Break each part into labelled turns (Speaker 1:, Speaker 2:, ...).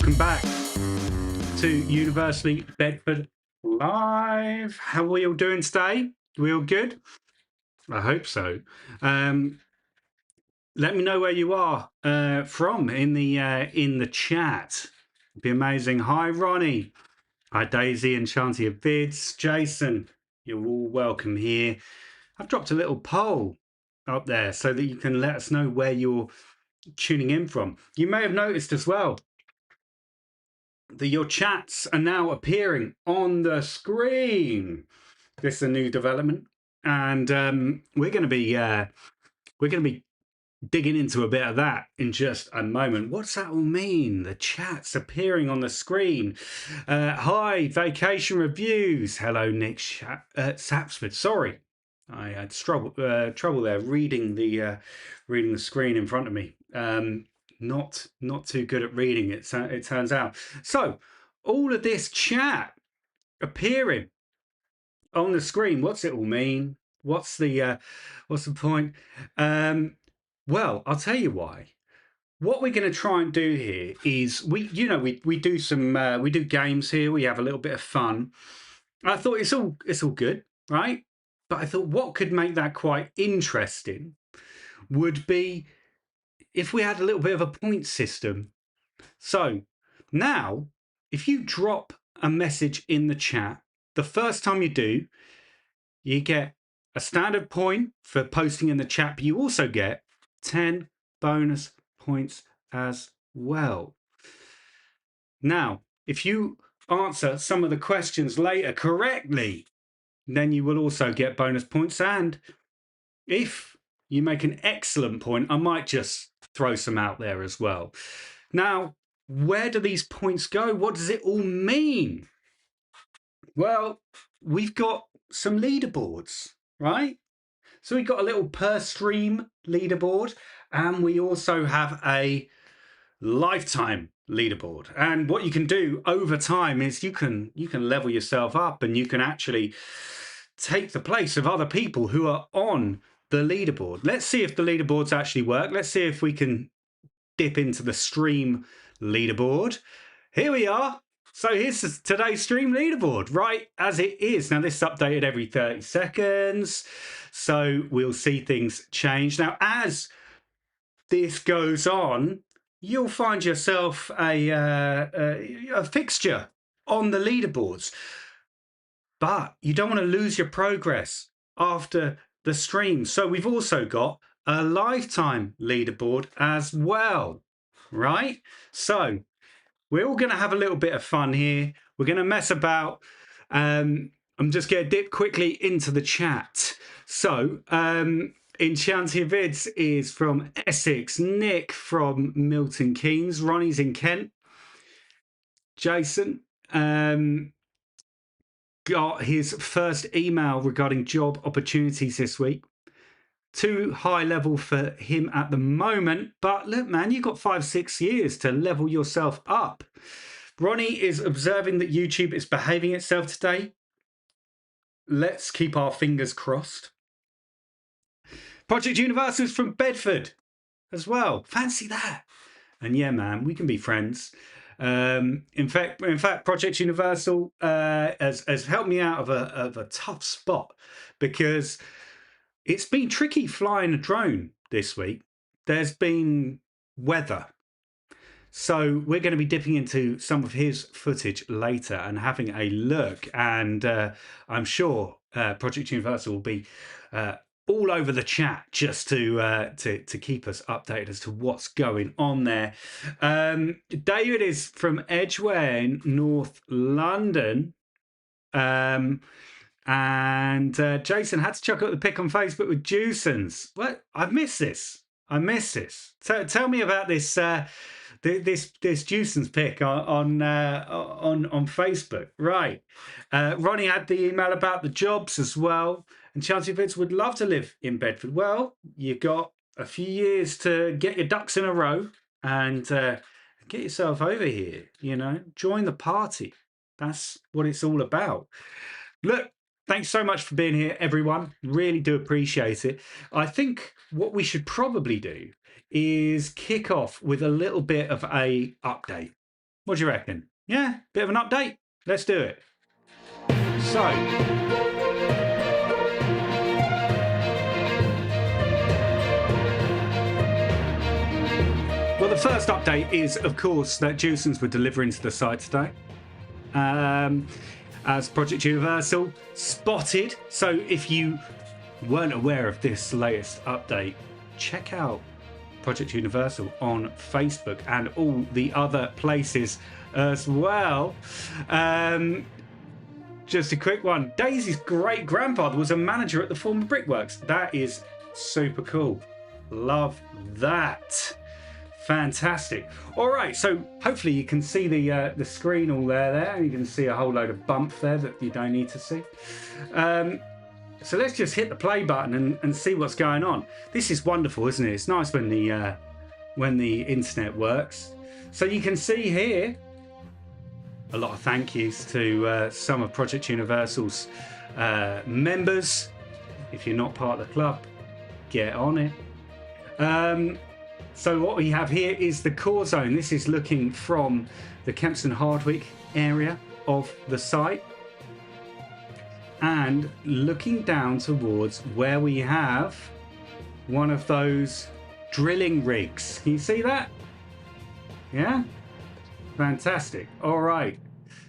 Speaker 1: welcome back to Universally Bedford Live. How are we all doing today? We all good? I hope so. Let me know where you are from in the chat. It'd be amazing. Hi, Ronnie. Hi, Daisy and Shanti of Vids. Jason, you're all welcome here. I've dropped a little poll up there so that you can let us know where you're tuning in from. You may have noticed as well that your chats are now appearing on the screen. This is a new development, and we're going to be digging into a bit of that in just a moment. What's that all mean? The chat's appearing on the screen. Hi, Vacation Reviews. Hello, Nick Sapsford. Sorry, I had trouble there reading the screen in front of me. Not too good at reading it turns out. So all of this chat appearing on the screen, what's it all mean? What's the point? Well, I'll tell you why. What we're going to try and do here is we do some we do games here. We have a little bit of fun. I thought it's all good, right? But I thought what could make that quite interesting would be if we had a little bit of a point system. So now, if you drop a message in the chat, the first time you do, you get a standard point for posting in the chat, but you also get 10 bonus points as well. Now, if you answer some of the questions later correctly, then you will also get bonus points. And if you make an excellent point, I might just throw some out there as well. Now, where do these points go? What does it all mean? Well, we've got some leaderboards, right? So we've got a little per stream leaderboard, and we also have a lifetime leaderboard. And what you can do over time is you can level yourself up, and you can actually take the place of other people who are on the leaderboard. Let's see if the leaderboards actually work. Let's see if we can dip into the stream leaderboard. Here we are. So here's today's stream leaderboard, right as it is. Now this is updated every 30 seconds. So we'll see things change. Now, as this goes on, you'll find yourself a fixture on the leaderboards. But you don't want to lose your progress after the stream. So we've also got a lifetime leaderboard as well, right? So we're all going to have a little bit of fun here. We're going to mess about. I'm just going to dip quickly into the chat. So Enchanted Vids is from Essex. Nick from Milton Keynes. Ronnie's in Kent. Jason got his first email regarding job opportunities this week. Too high level for him at the moment, but look, man, you've got 5-6 years to level yourself up. Ronnie is observing that YouTube is behaving itself today. Let's keep our fingers crossed. Project Universal is from Bedford as well. Fancy that. And yeah, man, we can be friends. In fact, Project Universal has helped me out of a tough spot, because it's been tricky flying a drone this week. There's been weather. So we're going to be dipping into some of his footage later and having a look. And I'm sure Project Universal will be all over the chat just to keep us updated as to what's going on there. David is from Edgware in North London. And Jason had to chuck up the pic on Facebook with Juicens. What? I've missed this. So tell me about this this Juicens pic on Facebook. Right. Ronnie had the email about the jobs as well. And Chelsea Vids would love to live in Bedford. Well, you've got a few years to get your ducks in a row and get yourself over here. Join the party. That's what it's all about. Look, thanks so much for being here, everyone. Really do appreciate it. I think what we should probably do is kick off with a little bit of a update. What do you reckon? Yeah, bit of an update. Let's do it. So, well, the first update is, of course, that Jewsons were delivering to the site today. As Project Universal spotted. So if you weren't aware of this latest update, check out Project Universal on Facebook and all the other places as well. Just a quick one. Daisy's great grandfather was a manager at the former Brickworks. That is super cool. Love that. Fantastic. All right, so hopefully you can see the screen all there. You can see a whole load of bump there that you don't need to see. So let's just hit the play button and see what's going on. This is wonderful, isn't it? It's nice when the internet works. So you can see here a lot of thank yous to some of Project Universal's members. If you're not part of the club, get on it. So what we have here is the core zone. This is looking from the Kempston Hardwick area of the site and looking down towards where we have one of those drilling rigs. Can you see that? Yeah? Fantastic. All right.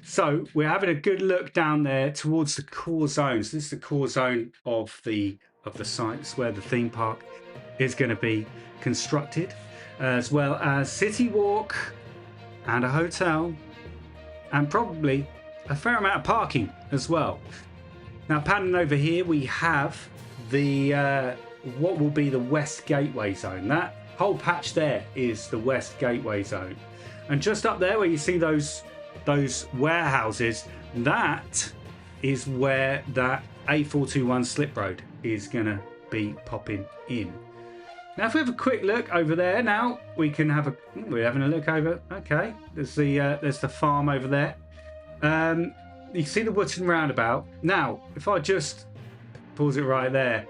Speaker 1: So we're having a good look down there towards the core zones. This is the core zone of the site. It's where the theme park is going to be constructed, as well as City Walk and a hotel and probably a fair amount of parking as well. Now panning over here we have the what will be the West Gateway Zone. That whole patch there is the West Gateway Zone, and just up there where you see those warehouses, that is where that A421 slip road is gonna be popping in. Now, if we have a quick look over there, now we can have we're having a look over. Okay, there's the farm over there. You can see the Wootton roundabout. Now, if I just pause it right there,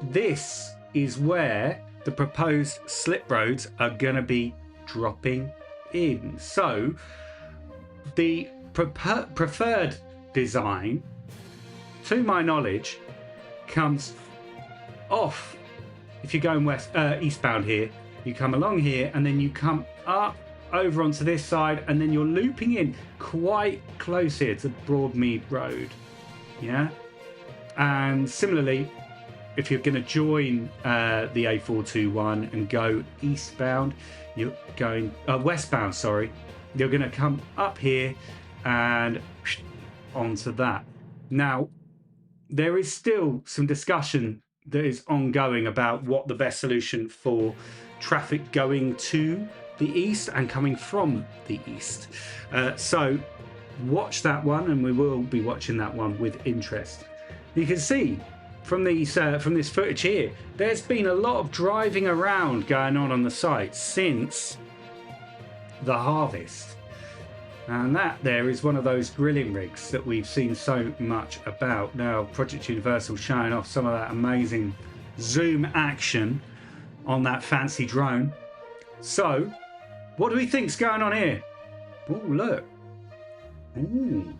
Speaker 1: this is where the proposed slip roads are going to be dropping in. So, the preferred design, to my knowledge, comes off. If you're going eastbound here, you come along here and then you come up over onto this side and then you're looping in quite close here to Broadmead Road. Yeah. And similarly, if you're going to join the A421 and go eastbound, you're going westbound, sorry, you're going to come up here and onto that. Now, there is still some discussion that is ongoing about what the best solution for traffic going to the east and coming from the east. So watch that one, and we will be watching that one with interest. You can see from these from this footage here, there's been a lot of driving around going on the site since the harvest. And that there is one of those grilling rigs that we've seen so much about. Now, Project Universal showing off some of that amazing zoom action on that fancy drone. So, what do we think's going on here? Oh, look. Ooh,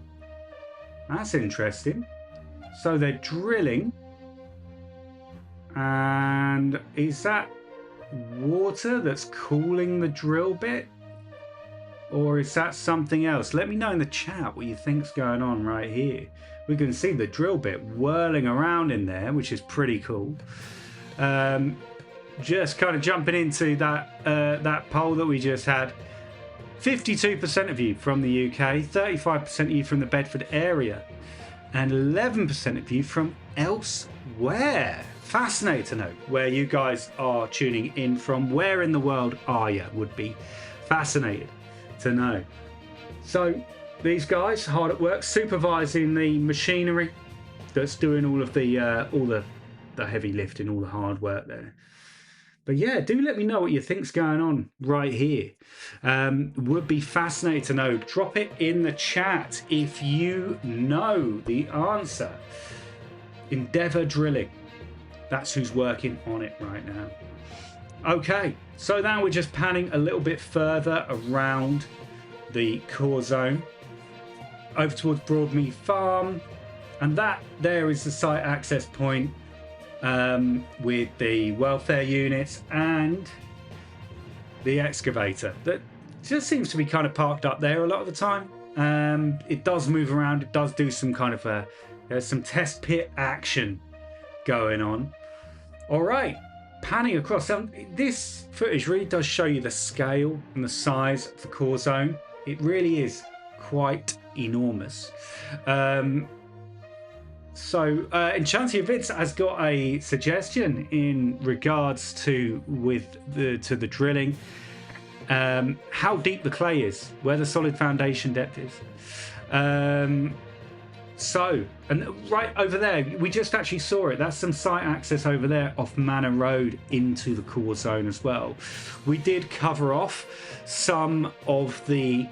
Speaker 1: that's interesting. So they're drilling. And is that water that's cooling the drill bit? Or is that something else? Let me know in the chat what you think's going on right here. We can see the drill bit whirling around in there, which is pretty cool. Just kind of jumping into that poll that we just had. 52% of you from the UK, 35% of you from the Bedford area, and 11% of you from elsewhere. Fascinating to know where you guys are tuning in from. Where in the world are you? Would be fascinated to know. So these guys hard at work supervising the machinery that's doing all of the heavy lifting, all the hard work there. But yeah, do let me know what you think's going on right here. Would be fascinated to know. Drop it in the chat if you know the answer. Endeavour Drilling, that's who's working on it right now. Okay, so now we're just panning a little bit further around the core zone over towards Broadmead Farm, and that there is the site access point with the welfare units and the excavator that just seems to be kind of parked up there a lot of the time. It does move around. It does do some kind of there's some test pit action going on. All right, panning across. This footage really does show you the scale and the size of the core zone. It really is quite enormous. So Enchantia Vids has got a suggestion in regards to the drilling, how deep the clay is, where the solid foundation depth is. So, and right over there, we just actually saw it. That's some site access over there off Manor Road into the core zone as well. We did cover off some of the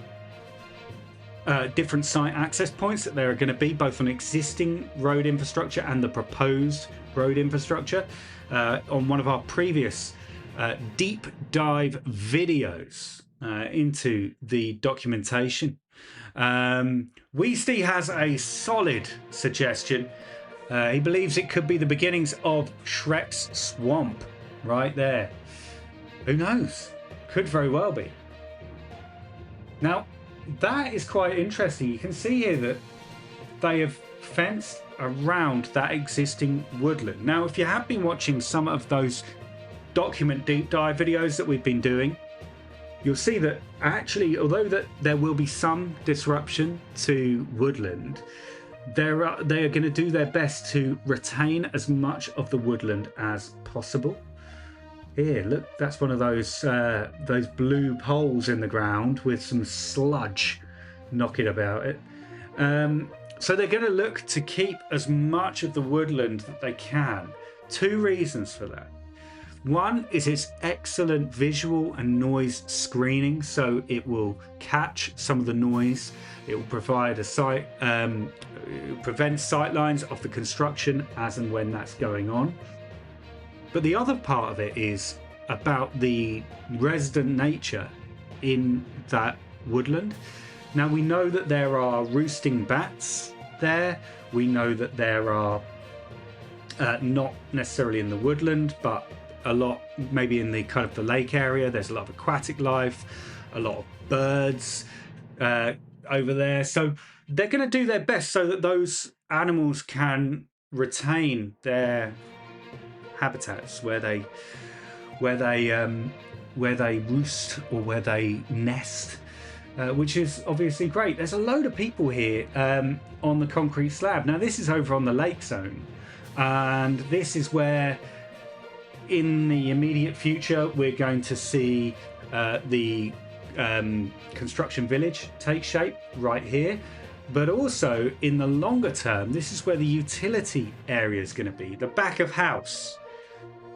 Speaker 1: different site access points that there are going to be, both on existing road infrastructure and the proposed road infrastructure, on one of our previous deep dive videos into the documentation. Weasty has a solid suggestion. He believes it could be the beginnings of Shrek's Swamp right there. Who knows? Could very well be. Now, that is quite interesting. You can see here that they have fenced around that existing woodland. Now, if you have been watching some of those document deep dive videos that we've been doing, you'll see that actually, although that there will be some disruption to woodland, they are going to do their best to retain as much of the woodland as possible. Here, look, that's one of those blue poles in the ground with some sludge knocking about it. So they're going to look to keep as much of the woodland that they can. Two reasons for that. One is its excellent visual and noise screening, so it will catch some of the noise. It will provide prevent sight lines of the construction as and when that's going on. But the other part of it is about the resident nature in that woodland. Now, we know that there are roosting bats there. We know that there are, not necessarily in the woodland, but a lot maybe in the kind of the lake area. There's a lot of aquatic life, a lot of birds over there. So they're going to do their best so that those animals can retain their habitats where they roost or where they nest, which is obviously great. There's a load of people here on the concrete slab. Now, this is over on the lake zone, and this is where in the immediate future we're going to see the construction village take shape right here. But also in the longer term, this is where the utility area is going to be, the back of house.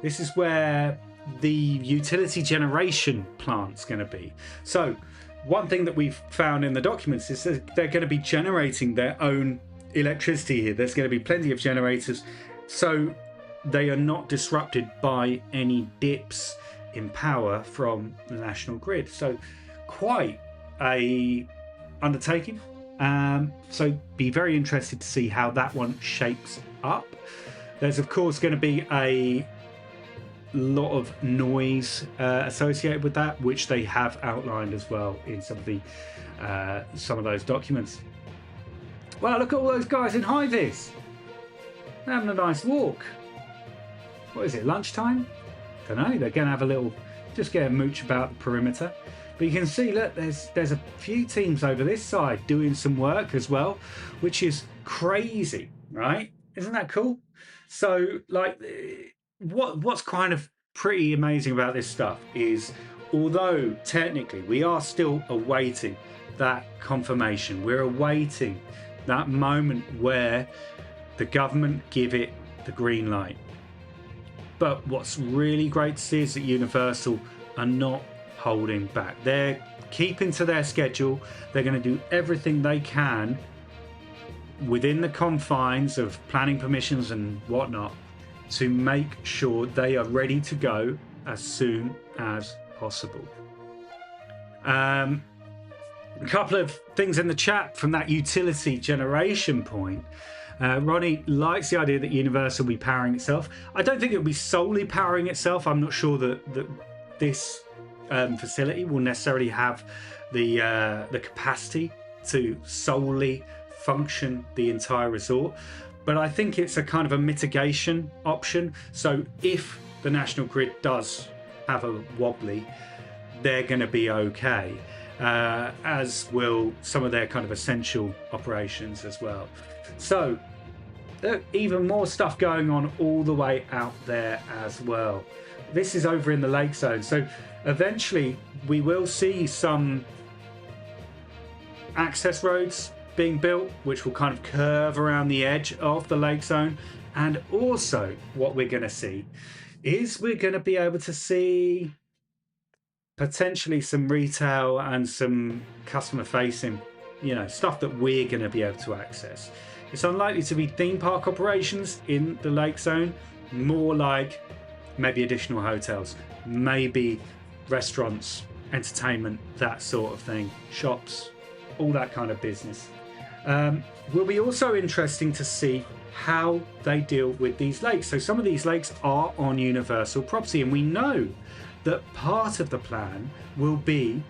Speaker 1: This is where the utility generation plant's going to be. So one thing that we've found in the documents is that they're going to be generating their own electricity here. There's going to be plenty of generators, so they are not disrupted by any dips in power from the national grid. So quite a undertaking. So be very interested to see how that one shapes up. There's of course going to be a lot of noise associated with that, which they have outlined as well in some of those documents. Wow, look at all those guys in high vis. They're having a nice walk. What is it, lunchtime? Don't know. They're going to have a little, just get a mooch about the perimeter. But you can see, look, there's a few teams over this side doing some work as well, which is crazy, right? Isn't that cool? So, like, what's kind of pretty amazing about this stuff is, although technically we are still awaiting that confirmation, we're awaiting that moment where the government give it the green light. But what's really great to see is that Universal are not holding back. They're keeping to their schedule. They're going to do everything they can within the confines of planning permissions and whatnot to make sure they are ready to go as soon as possible. A couple of things in the chat from that utility generation point. Ronnie likes the idea that Universal will be powering itself. I don't think it will be solely powering itself. I'm not sure that this facility will necessarily have the capacity to solely function the entire resort. But I think it's a kind of a mitigation option. So if the national grid does have a wobbly, they're going to be okay. As will some of their kind of essential operations as well. So even more stuff going on all the way out there as well. This is over in the lake zone. So eventually we will see some access roads being built, which will kind of curve around the edge of the lake zone. And also what we're going to see is we're going to be able to see potentially some retail and some customer facing, stuff that we're going to be able to access. It's unlikely to be theme park operations in the lake zone, more like maybe additional hotels, maybe restaurants, entertainment, that sort of thing, shops, all that kind of business. Will be also interesting to see how they deal with these lakes. So some of these lakes are on Universal property, and we know that part of the plan will be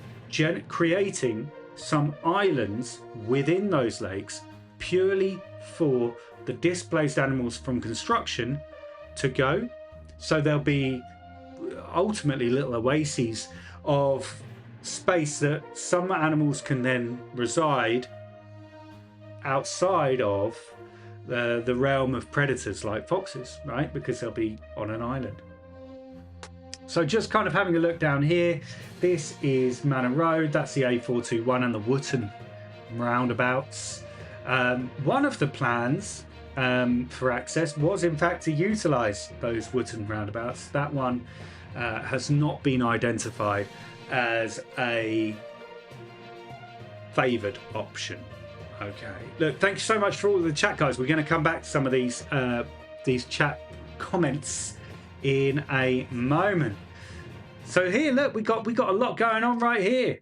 Speaker 1: creating some islands within those lakes purely for the displaced animals from construction to go. So there'll be ultimately little oases of space that some animals can then reside outside of the realm of predators like foxes, right? Because they'll be on an island. So just kind of having a look down here, this is Manor Road, that's the A421 and the Wootton roundabouts. One of the plans for access was in fact to utilise those Wootton roundabouts. That one has not been identified as a favoured option. Okay, look, thank you so much for all of the chat, guys. We're going to come back to some of these chat comments in a moment. So here, look, we got a lot going on right here.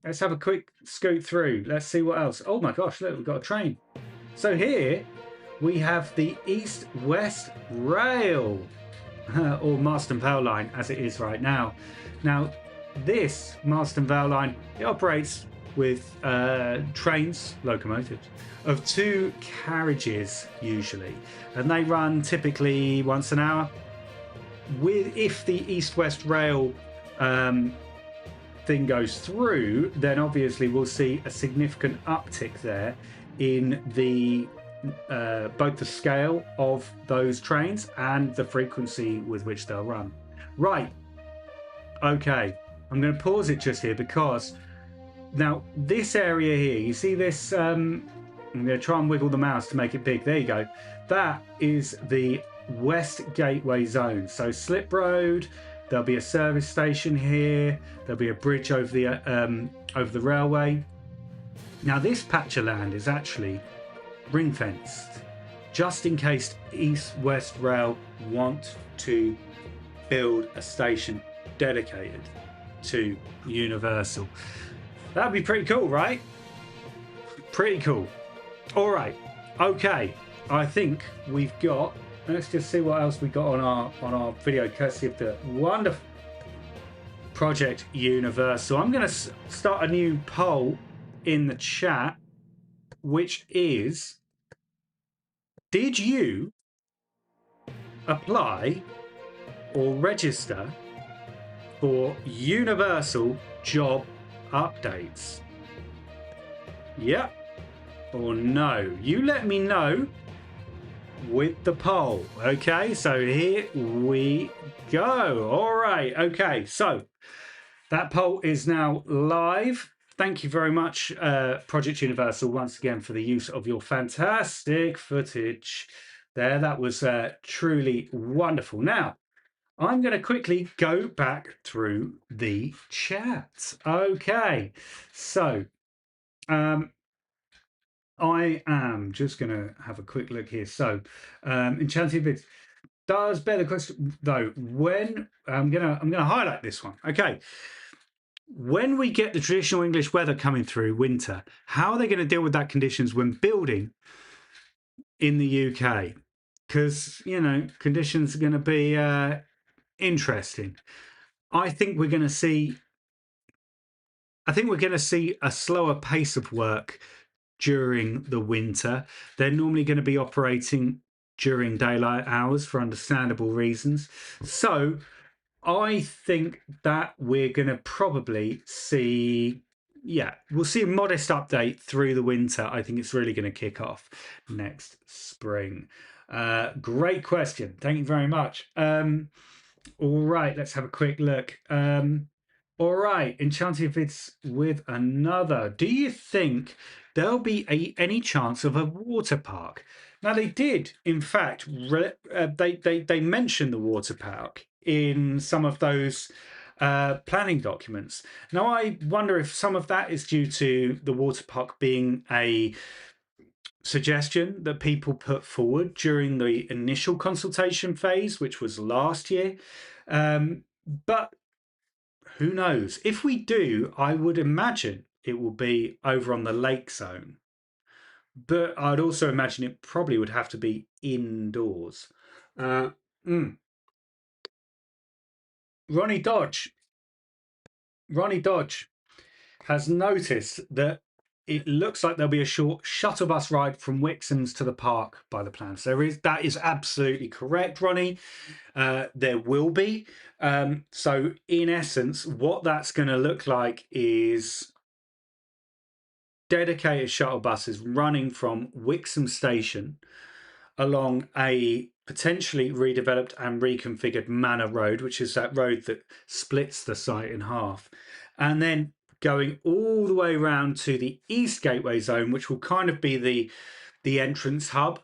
Speaker 1: Let's have a quick scoot through. Let's see what else. Oh my gosh, look, we've got a train. So here we have the East-West Rail, or Marston Vale Line as it is right now. Now, this Marston Vale Line, it operates with trains, locomotives, of 2 carriages usually, and they run typically once an hour. If the East-West Rail thing goes through, then obviously we'll see a significant uptick there in the both the scale of those trains and the frequency with which they'll run. Right, okay, I'm going to pause it just here because now this area here, you see this, I'm going to try and wiggle the mouse to make it big. There you go. That is the West Gateway Zone. So Slip Road, there'll be a service station here, there'll be a bridge over the railway. Now this patch of land is actually ring fenced just in case East-West Rail want to build a station dedicated to Universal. That'd be pretty cool, right? Pretty cool. All right, okay, I think we've got, let's just see what else we got on our video courtesy of the wonderful Project Universal. I'm going to start a new poll in the chat, which is, did you apply or register for Universal job updates? Yep or no? You let me know with the poll. Okay, so here we go. All right, okay, so that poll is now live. Thank you very much, Project Universal, once again for the use of your fantastic footage there. That was truly wonderful. Now, I'm going to quickly go back through the chat. Okay, so I am just going to have a quick look here. So, Enchanted Vids, does bear the question though. When I'm gonna highlight this one. Okay. When we get the traditional English weather coming through winter, how are they going to deal with that conditions when building in the UK? Because conditions are going to be interesting. I think we're going to see. I think we're going to see a slower pace of work during the winter. They're normally going to be operating during daylight hours for understandable reasons. So I think that we're going to probably see, we'll see a modest update through the winter. I think it's really going to kick off next spring. Great question. Thank you very much. All right, let's have a quick look. All right, Enchanted Vids with another. Do you think there'll be any chance of a water park? Now they did, in fact, they mentioned the water park in some of those planning documents. Now I wonder if some of that is due to the water park being a suggestion that people put forward during the initial consultation phase, which was last year. But who knows? If we do, I would imagine it will be over on the lake zone. But I'd also imagine it probably would have to be indoors. Ronnie Dodge. Ronnie Dodge has noticed that it looks like there'll be a short shuttle bus ride from Wixham's to the park by the plans. That is absolutely correct, Ronnie. There will be. So in essence, what that's going to look like is dedicated shuttle buses running from Wixham Station along a potentially redeveloped and reconfigured Manor Road, which is that road that splits the site in half, and then going all the way around to the East Gateway Zone, which will kind of be the entrance hub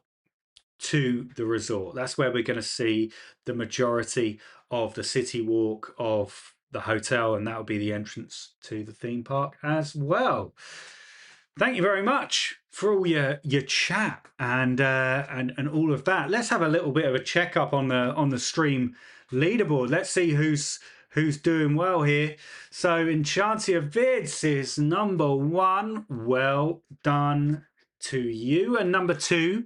Speaker 1: to the resort. That's where we're going to see the majority of the city walk of the hotel, and that will be the entrance to the theme park as well. Thank you very much for all your chat and all of that. Let's have a little bit of a checkup on the stream leaderboard. Let's see who's doing well here. So Enchantia Vids is number 1. Well done to you. And number 2,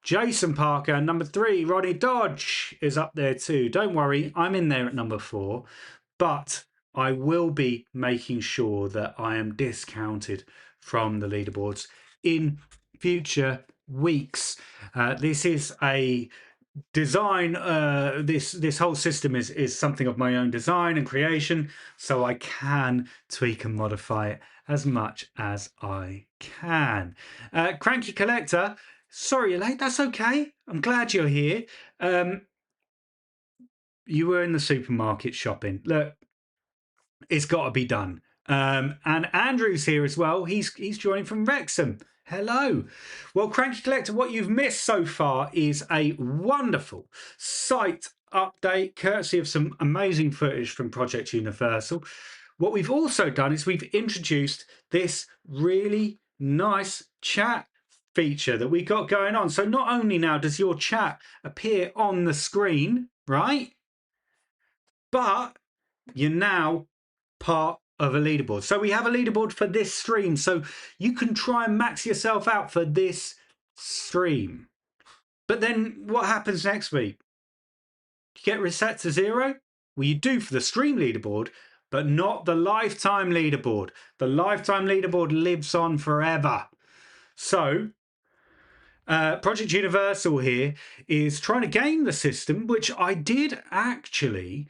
Speaker 1: Jason Parker. Number 3, Ronnie Dodge is up there too. Don't worry, I'm in there at number 4, but I will be making sure that I am discounted from the leaderboards in future weeks. This is a design. This whole system is something of my own design and creation, so I can tweak and modify it as much as I can. Cranky Collector, sorry you're late. That's okay. I'm glad you're here. You were in the supermarket shopping. Look, it's got to be done. And Andrew's here as well. He's joining from Wrexham. Hello. Well, Cranky Collector, what you've missed so far is a wonderful site update, courtesy of some amazing footage from Project Universal. What we've also done is we've introduced this really nice chat feature that we got going on. So not only now does your chat appear on the screen, right? But you're now part of a leaderboard. So we have a leaderboard for this stream. So you can try and max yourself out for this stream. But then what happens next week? You get reset to 0? Well, you do for the stream leaderboard, but not the lifetime leaderboard. The lifetime leaderboard lives on forever. So Project Universal here is trying to game the system, which I did actually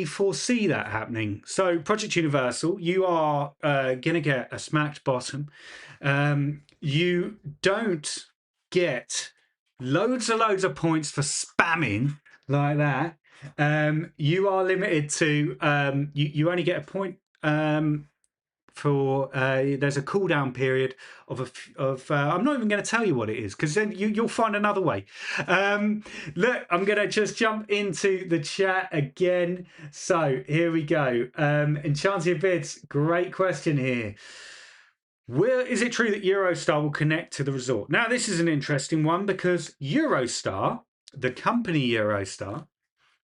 Speaker 1: foresee that happening. So Project Universal, you are going to get a smacked bottom. You don't get loads of points for spamming like that. You are limited to, you only get a point for there's a cooldown period of I'm not even going to tell you what it is, because then you'll find another way. Look, I'm going to just jump into the chat again. So here we go. Enchanted Vids, great question here. Is it true that Eurostar will connect to the resort? Now, this is an interesting one, because Eurostar the company Eurostar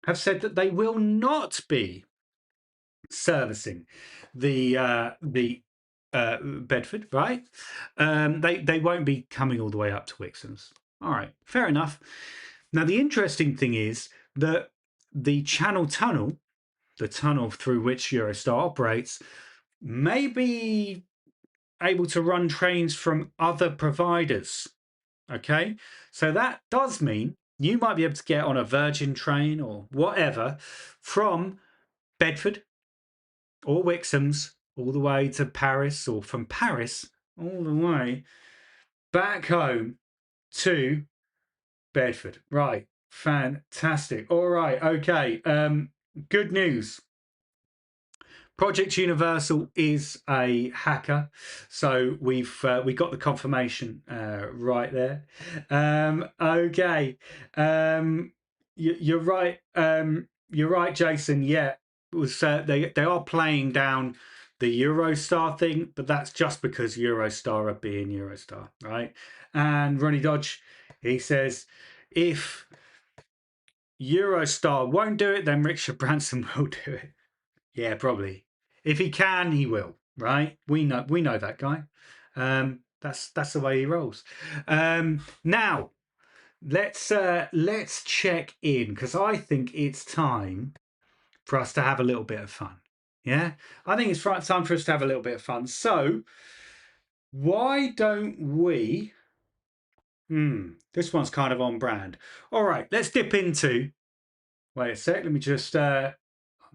Speaker 1: have said that they will not be servicing the Bedford, right? They won't be coming all the way up to Wixham's. All right, fair enough. Now the interesting thing is that the Channel Tunnel, the tunnel through which Eurostar operates, may be able to run trains from other providers. Okay, so that does mean you might be able to get on a Virgin train or whatever from Bedford or Wixham's all the way to Paris, or from Paris all the way back home to Bedford. Right, fantastic. All right, okay. Good news. Project Universal is a hacker, so we got the confirmation right there. Okay, you're right. You're right, Jason. Yeah, it was they are playing down the Eurostar thing, but that's just because Eurostar are being Eurostar, right? And Ronnie Dodge, he says, if Eurostar won't do it, then Richard Branson will do it. Yeah, probably. If he can, he will. Right? We know that guy. That's the way he rolls. Now, let's check in, because I think it's time for us to have a little bit of fun. Yeah, I think it's time for us to have a little bit of fun. So, why don't we? This one's kind of on brand. All right, let's dip into. Wait a sec. Let me just.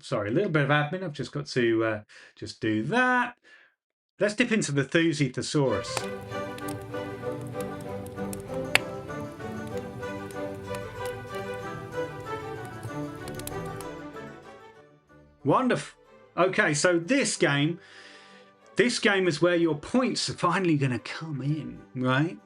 Speaker 1: Sorry, a little bit of admin. I've just got to just do that. Let's dip into the Thuzy Thesaurus. Wonderful. Okay, so this game is where your points are finally going to come in, right?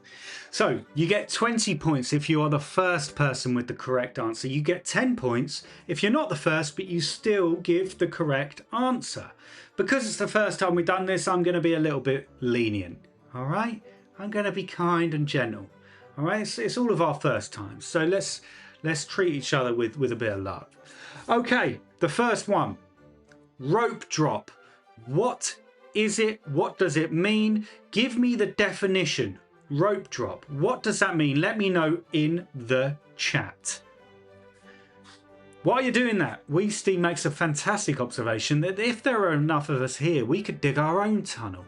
Speaker 1: So you get 20 points if you are the first person with the correct answer. You get 10 points if you're not the first, but you still give the correct answer. Because it's the first time we've done this, I'm going to be a little bit lenient, all right? I'm going to be kind and gentle, all right? It's all of our first times, so let's treat each other with a bit of love. Okay, the first one, rope drop. What is it? What does it mean? Give me the definition. Rope drop. What does that mean? Let me know in the chat. While you're doing that, Weesty makes a fantastic observation that if there are enough of us here, we could dig our own tunnel.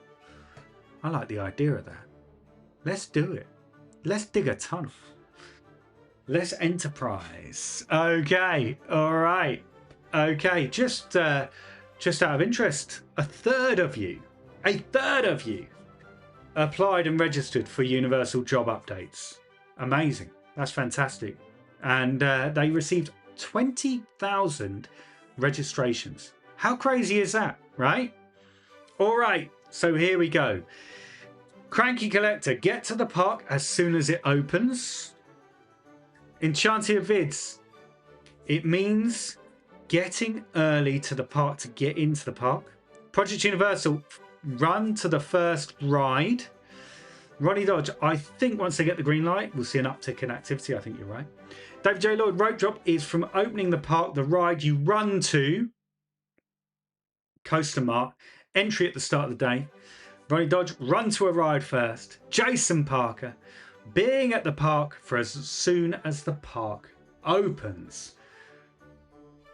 Speaker 1: I like the idea of that. Let's do it. Let's dig a tunnel. Let's enterprise. Okay. All right. Okay. Just out of interest, a third of you applied and registered for Universal job updates. Amazing. That's fantastic. And they received 20,000 registrations. How crazy is that, right? All right, so here we go. Cranky Collector, get to the park as soon as it opens. Enchantia Vids, it means getting early to the park to get into the park. Project Universal, run to the first ride. Ronnie Dodge, I think once they get the green light, we'll see an uptick in activity. I think you're right. David J. Lloyd, rope drop is from opening the park, the ride you run to. Coaster Mark, entry at the start of the day. Ronnie Dodge, run to a ride first. Jason Parker, being at the park for as soon as the park opens.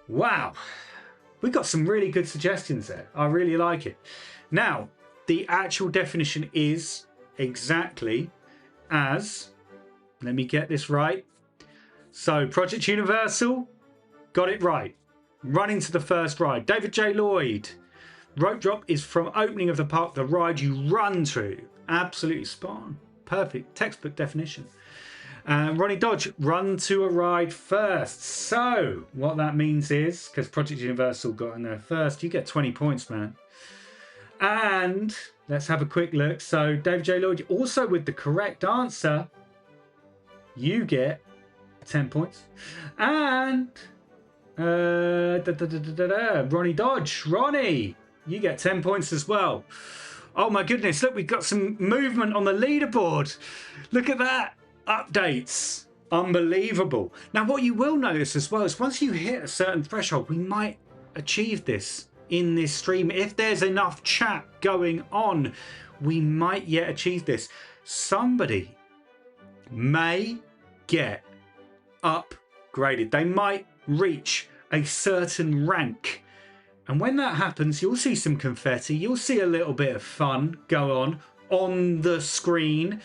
Speaker 1: Wow. We've got some really good suggestions there. I really like it. Now, the actual definition is exactly as, let me get this right. So, Project Universal, got it right. Running to the first ride. David J. Lloyd, rope drop is from opening of the park, the ride you run to. Absolutely spot on. Perfect. Textbook definition. Ronnie Dodge, run to a ride first. So, what that means is, because Project Universal got in there first, you get 20 points, man. And let's have a quick look. So, David J. Lloyd, also with the correct answer, you get 10 points. And Ronnie Dodge, Ronnie, you get 10 points as well. Oh my goodness, look, we've got some movement on the leaderboard. Look at that. Updates. Unbelievable. Now, what you will notice as well is once you hit a certain threshold, we might achieve this in this stream. If there's enough chat going on, we might yet achieve this. Somebody may get upgraded. They might reach a certain rank. And when that happens, you'll see some confetti. You'll see a little bit of fun go on the screen.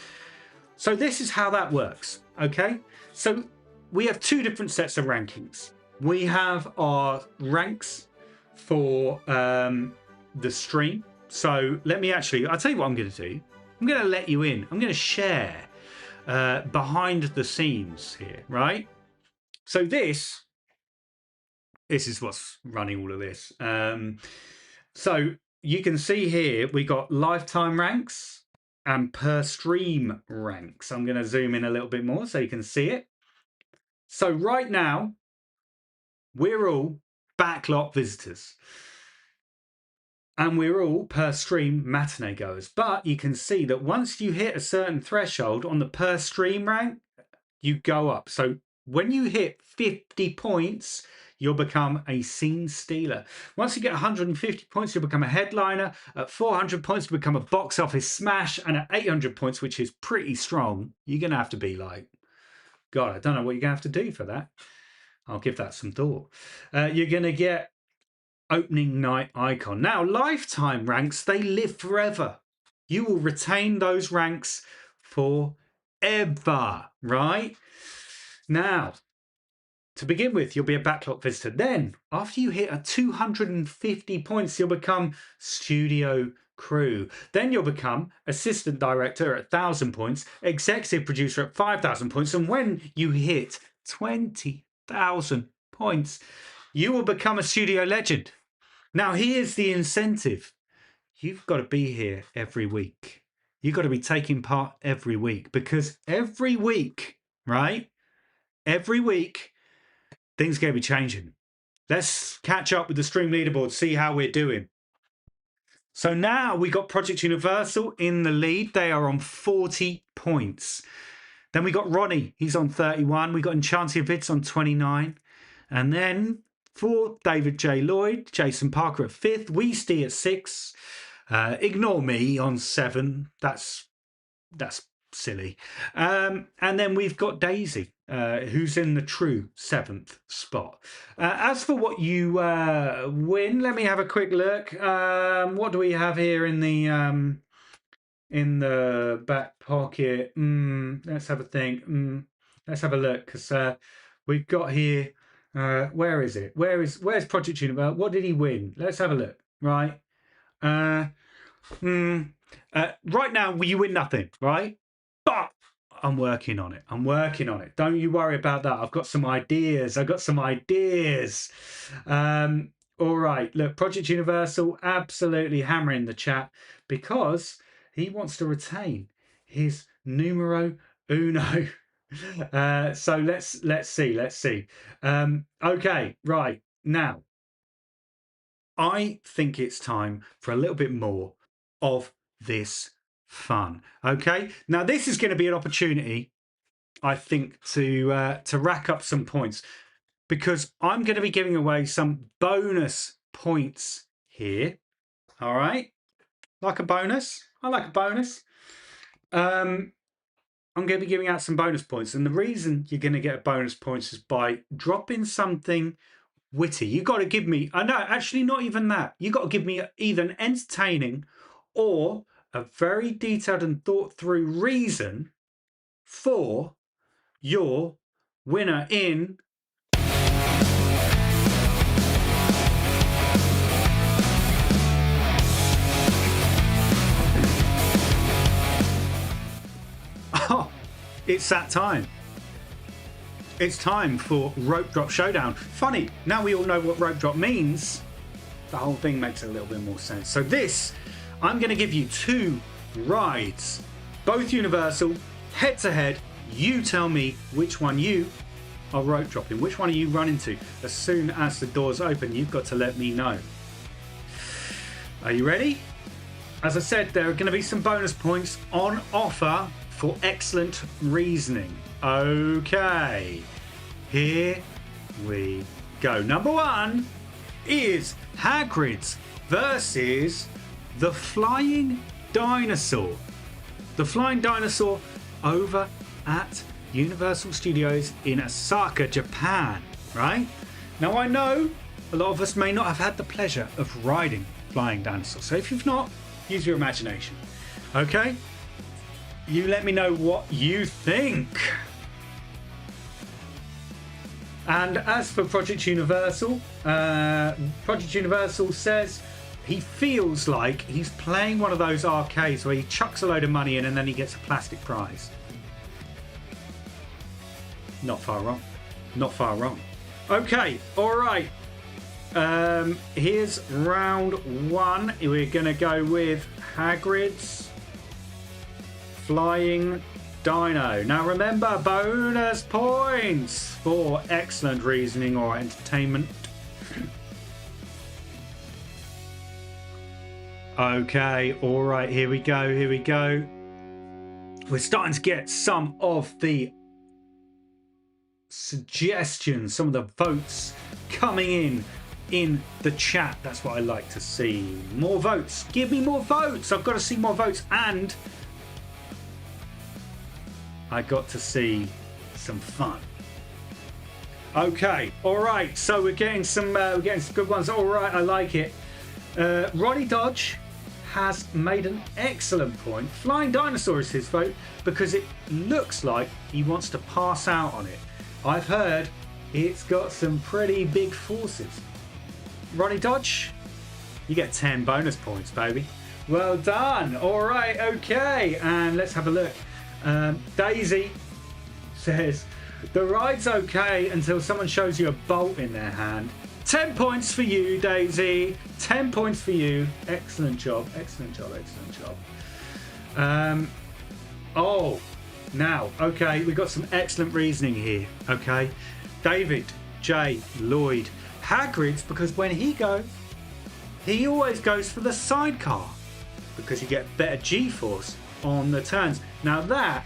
Speaker 1: So this is how that works, okay? So we have two different sets of rankings. We have our ranks for the stream. So let me I'll tell you what I'm going to do. I'm going to let you in. I'm going to share behind the scenes here, right? So this is what's running all of this. So you can see here, we got lifetime ranks and per stream ranks. I'm going to zoom in a little bit more so you can see it. So right now, we're all backlot visitors. And we're all per stream matinee goers. But you can see that once you hit a certain threshold on the per stream rank, you go up. So when you hit 50 points, you'll become a scene stealer. Once you get 150 points, you'll become a headliner. At 400 points, you become a box office smash. And at 800 points, which is pretty strong, you're going to have to be like, God, I don't know what you're going to have to do for that. I'll give that some thought. You're going to get opening night icon. Now, lifetime ranks, they live forever. You will retain those ranks forever, right? Now, to begin with, you'll be a backlot visitor. Then, after you hit a 250 points, you'll become studio crew. Then you'll become assistant director at 1,000 points, executive producer at 5,000 points. And when you hit 20,000 points, you will become a studio legend. Now, here's the incentive. You've got to be here every week. You've got to be taking part every week, because every week, right? Every week, things are going to be changing. Let's catch up with the stream leaderboard, see how we're doing. So now we got Project Universal in the lead. They are on 40 points. Then we got Ronnie. He's on 31. We got Enchanted Vids on 29. And then for David J. Lloyd, Jason Parker at 5th. Weesty at 6. Ignore Me on 7. That's silly. And then we've got Daisy, who's in the true 7th spot. As for what you win, let me have a quick look. What do we have here in the back pocket? Let's have a think. Let's have a look, because we've got here. Where is it? Where's Project Universe? What did he win? Let's have a look. Right. Right now, you win nothing, right? But I'm working on it. Don't you worry about that. I've got some ideas. All right. Look, Project Universal absolutely hammering the chat because he wants to retain his numero uno. So let's see. Okay, right. Now, I think it's time for a little bit more of this fun. Okay, now this is going to be an opportunity, I think, to rack up some points, because I'm going to be giving away some bonus points here. All right, like a bonus. I like a bonus. I'm going to be giving out some bonus points, and the reason you're going to get a bonus points is by dropping something witty. You got to give me, I know, actually not even that. You got to give me either an entertaining or a very detailed and thought through reason for your winner in it's that time. It's time for Rope Drop Showdown. Funny, now we all know what rope drop means, the whole thing makes a little bit more sense. So I'm going to give you 2 rides, both Universal, head to head. You tell me which one you are rope dropping, which one are you running to. As soon as the doors open, you've got to let me know. Are you ready? As I said, there are going to be some bonus points on offer for excellent reasoning. Okay, here we go. Number one is Hagrid's versus the Flying Dinosaur. The Flying Dinosaur over at Universal Studios in Osaka, Japan, right? Now I know a lot of us may not have had the pleasure of riding Flying Dinosaur, so if you've not, use your imagination. Okay? You let me know what you think. And as for Project Universal, Project Universal says he feels like he's playing one of those arcades where he chucks a load of money in and then he gets a plastic prize. Not far wrong. Not far wrong. Okay, all right. Here's round one. We're going to go with Hagrid's Flying Dino. Now remember, bonus points for excellent reasoning or entertainment. Okay, all right, here we go, here we go. We're starting to get some of the suggestions, some of the votes coming in the chat. That's what I like to see. More votes. Give me more votes. I've got to see more votes, and I got to see some fun. Okay, all right. So we're getting some good ones. All right, I like it. Ronnie Dodge has made an excellent point. Flying Dinosaur is his vote because it looks like he wants to pass out on it. I've heard it's got some pretty big forces. Ronnie Dodge, you get 10 bonus points, baby. Well done. All right, okay, and let's have a look. Daisy says, the ride's okay until someone shows you a bolt in their hand. 10 points for you, Daisy. 10 points for you. Excellent job, excellent job, excellent job. Oh, now, okay, we've got some excellent reasoning here, okay? David J. Lloyd. Hagrid's, because when he goes, he always goes for the sidecar because you get better G-force on the turns. Now that,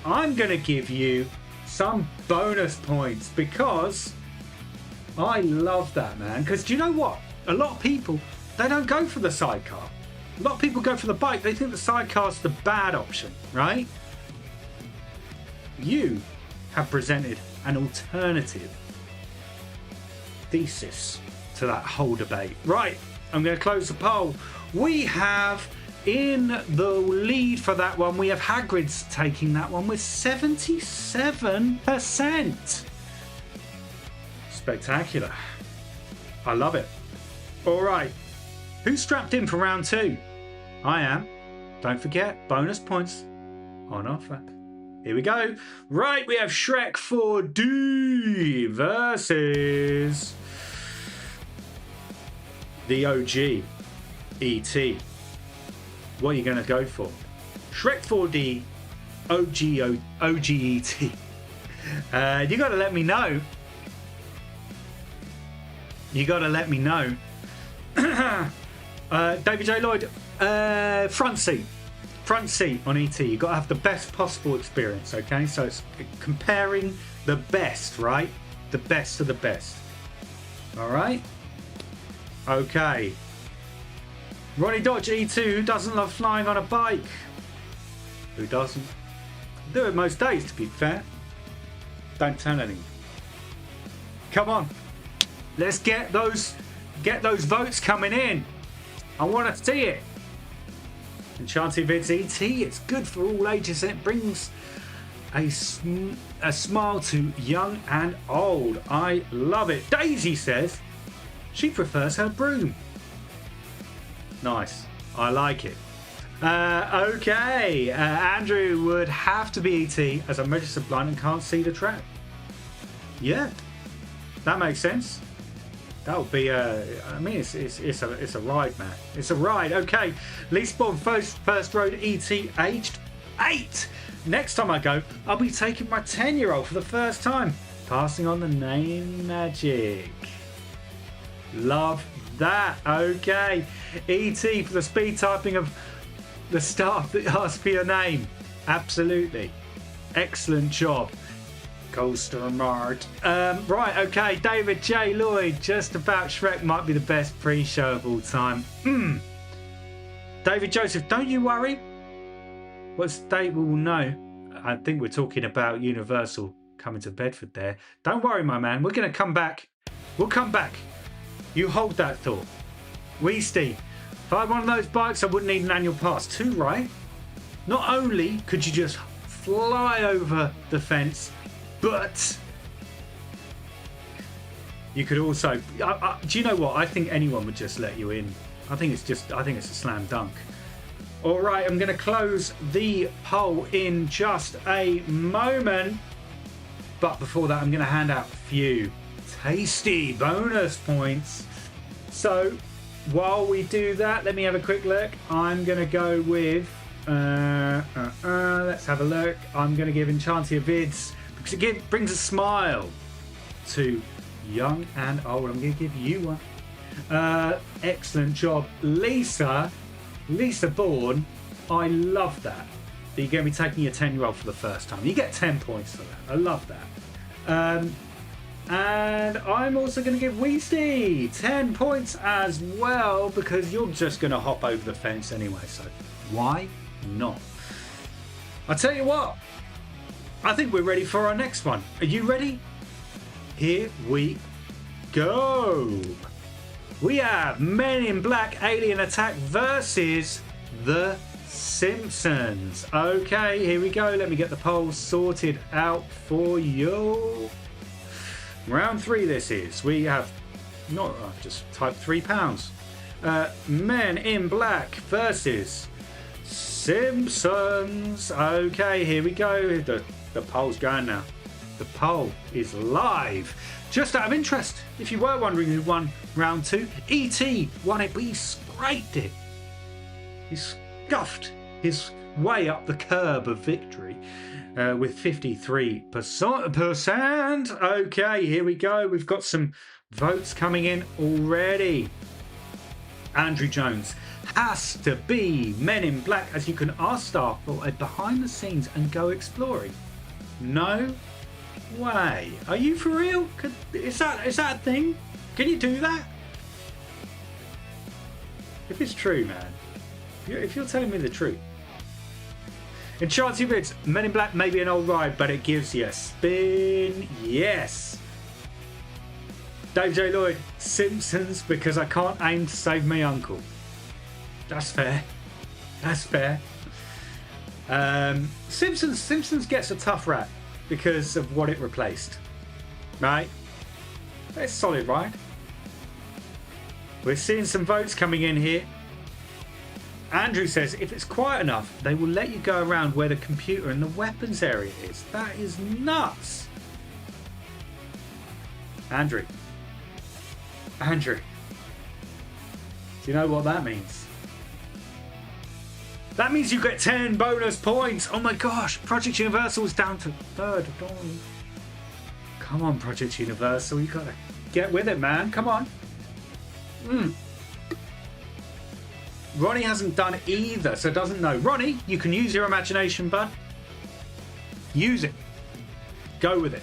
Speaker 1: I'm going to give you some bonus points because I love that, man. Because do you know what? A lot of people, they don't go for the sidecar. A lot of people go for the bike. They think the sidecar's the bad option, right? You have presented an alternative thesis to that whole debate. Right, I'm going to close the poll. We have in the lead for that one, we have Hagrid's taking that one with 77%. Spectacular. I love it. All right, who's strapped in for round two? I am. Don't forget, bonus points on offer. Here we go. Right, we have Shrek 4D versus the OG ET. What are you going to go for? Shrek 4D OG ET. You got to let me know. You got to let me know. David J. Lloyd, front seat. Front seat on ET. You've got to have the best possible experience, okay? So it's comparing the best, right? The best of the best. All right? Okay. Ronnie Dodge E2, who doesn't love flying on a bike? Who doesn't? Do it most days, to be fair. Don't tell anyone. Come on. Let's get those votes coming in. I want to see it. Enchanted Vids ET, it's good for all ages and it brings a smile to young and old. I love it. Daisy says she prefers her broom. Nice. I like it. Okay. Andrew would have to be ET as I'm registered blind and can't see the track. Yeah. That makes sense. That would be I mean, it's a ride, man. It's a ride. Okay. Least born first road ET aged 8. Next time I go, I'll be taking my 10-year-old for the first time. Passing on the name magic. Love that. Okay. ET for the speed typing of the staff that asks for your name. Absolutely. Excellent job. Coaster Mart. Right, okay. David J. Lloyd, just about Shrek might be the best pre-show of all time. David Joseph, don't you worry. What's the date? We will know. I think we're talking about Universal coming to Bedford there. Don't worry, my man. We're going to come back. We'll come back. You hold that thought. Steve. If I had one of those bikes, I wouldn't need an annual pass. 2, right? Not only could you just fly over the fence, but you could also... do you know what? I think anyone would just let you in. I think it's a slam dunk. All right, I'm going to close the poll in just a moment. But before that, I'm going to hand out a few tasty bonus points. So while we do that, let me have a quick look. I'm going to go with... let's have a look. I'm going to give Enchantia Vids because it brings a smile to young and old. I'm going to give you one. Excellent job, Lisa Bourne. I love that you're going to be taking your 10-year-old for the first time. You get 10 points for that. I love that. And I'm also going to give Weesty 10 points as well because you're just going to hop over the fence anyway. So why not? I tell you what, I think we're ready for our next one. Are you ready? Here we go. We have Men in Black Alien Attack versus The Simpsons. Okay, here we go. Let me get the polls sorted out for you. Round 3 this is. We have, I've just typed £3. Men in Black versus Simpsons. Okay, here we go. The poll's going now. The poll is live. Just out of interest, if you were wondering who won round 2, E.T. won it, but he scraped it. He scuffed his way up the curb of victory with 53%. Okay, here we go. We've got some votes coming in already. Andrew Jones has to be Men in Black, as you can ask staff for a behind the scenes and go exploring. No way. Are you for real? Is that a thing? Can you do that? If it's true, man. If you're telling me the truth. Enchanted Vids, Men in Black may be an old ride, but it gives you a spin. Yes. Dave J. Lloyd, Simpsons, because I can't aim to save my uncle. That's fair. That's fair. Simpsons gets a tough rap because of what it replaced. Right? It's a solid ride. We're seeing some votes coming in here. Andrew says, if it's quiet enough, they will let you go around where the computer and the weapons area is. That is nuts. Andrew. Do you know what that means? That means you get 10 bonus points. Oh my gosh. Project Universal is down to 3rd. Come on, Project Universal. You got to get with it, man. Come on. Ronnie hasn't done either, so doesn't know. Ronnie, you can use your imagination, bud. Use it. Go with it.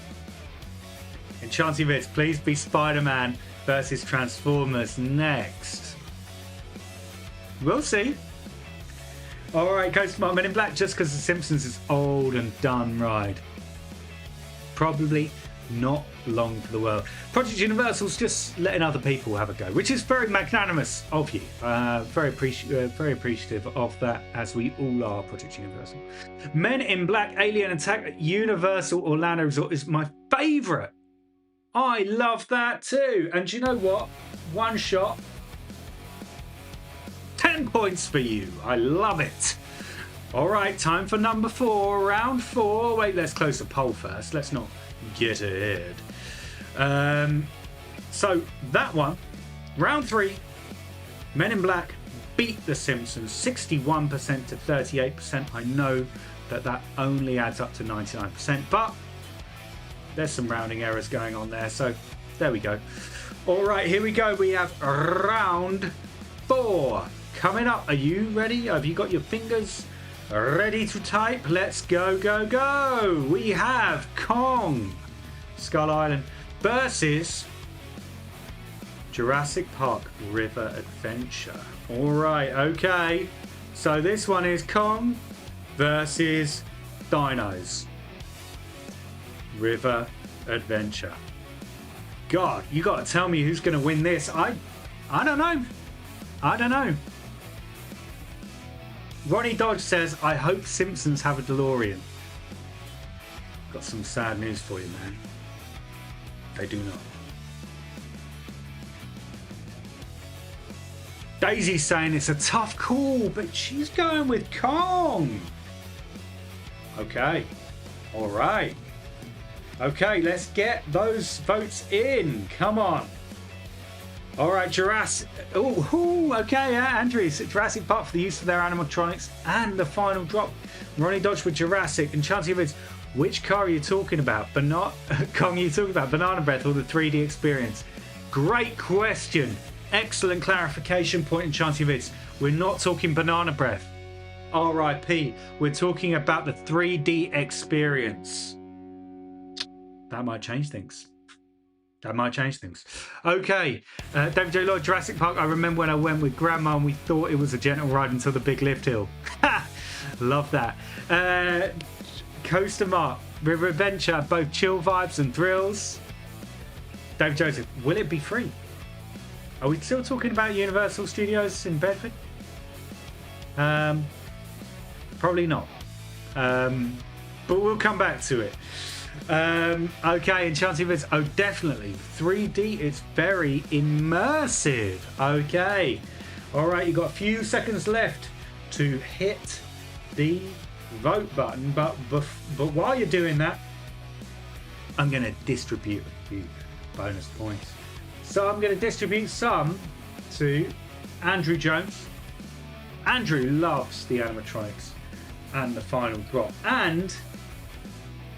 Speaker 1: Enchanted Vids, please be Spider-Man versus Transformers next. We'll see. Alright, Coast Smart Men in Black, just because The Simpsons is old and done ride. Probably not long for the world. Project Universal's just letting other people have a go, which is very magnanimous of you. Very appreciative of that, as we all are, Project Universal. Men in Black Alien Attack at Universal Orlando Resort is my favourite. I love that too. And do you know what? One shot. 10 points for you. I love it. All right, time for number 4, round 4. Wait, let's close the poll first. Let's not get ahead. So that one, round 3, Men in Black beat The Simpsons 61% to 38%. I know that only adds up to 99%, but there's some rounding errors going on there. So there we go. All right, here we go. We have round 4 coming up. Are you ready? Have you got your fingers Ready to type? Let's go, go, go. We have Kong, Skull Island versus Jurassic Park River Adventure. All right, okay. So this one is Kong versus Dinos. River Adventure. God, you got to tell me who's going to win this. I don't know. I don't know. Ronnie Dodge says, I hope Simpsons have a DeLorean. Got some sad news for you, man. They do not. Daisy's saying it's a tough call, but she's going with Kong. Okay. All right. Okay, let's get those votes in. Come on. All right, Jurassic. Oh, okay, yeah, Andrews. Jurassic Park for the use of their animatronics and the final drop. Ronnie Dodge with Jurassic and Chancy Vids. Which car are you talking about? Kong, are you talking about Banana Breath or the 3D experience? Great question. Excellent clarification point in Chancy Vids. We're not talking Banana Breath. R.I.P. We're talking about the 3D experience. That might change things. That might change things. Okay, David J. Lloyd, Jurassic Park. I remember when I went with Grandma and we thought it was a gentle ride until the big lift hill. Love that. Coaster Mark, River Adventure, both chill vibes and thrills. David Joseph, will it be free? Are we still talking about Universal Studios in Bedford? Probably not. But we'll come back to it. Okay, Enchanted Vids. Oh, definitely 3D. It's very immersive. Okay, all right, you got a few seconds left to hit the vote button, but while you're doing that, I'm going to distribute a few bonus points. So I'm going to distribute some to Andrew Jones. Andrew loves the animatronics and the final drop, and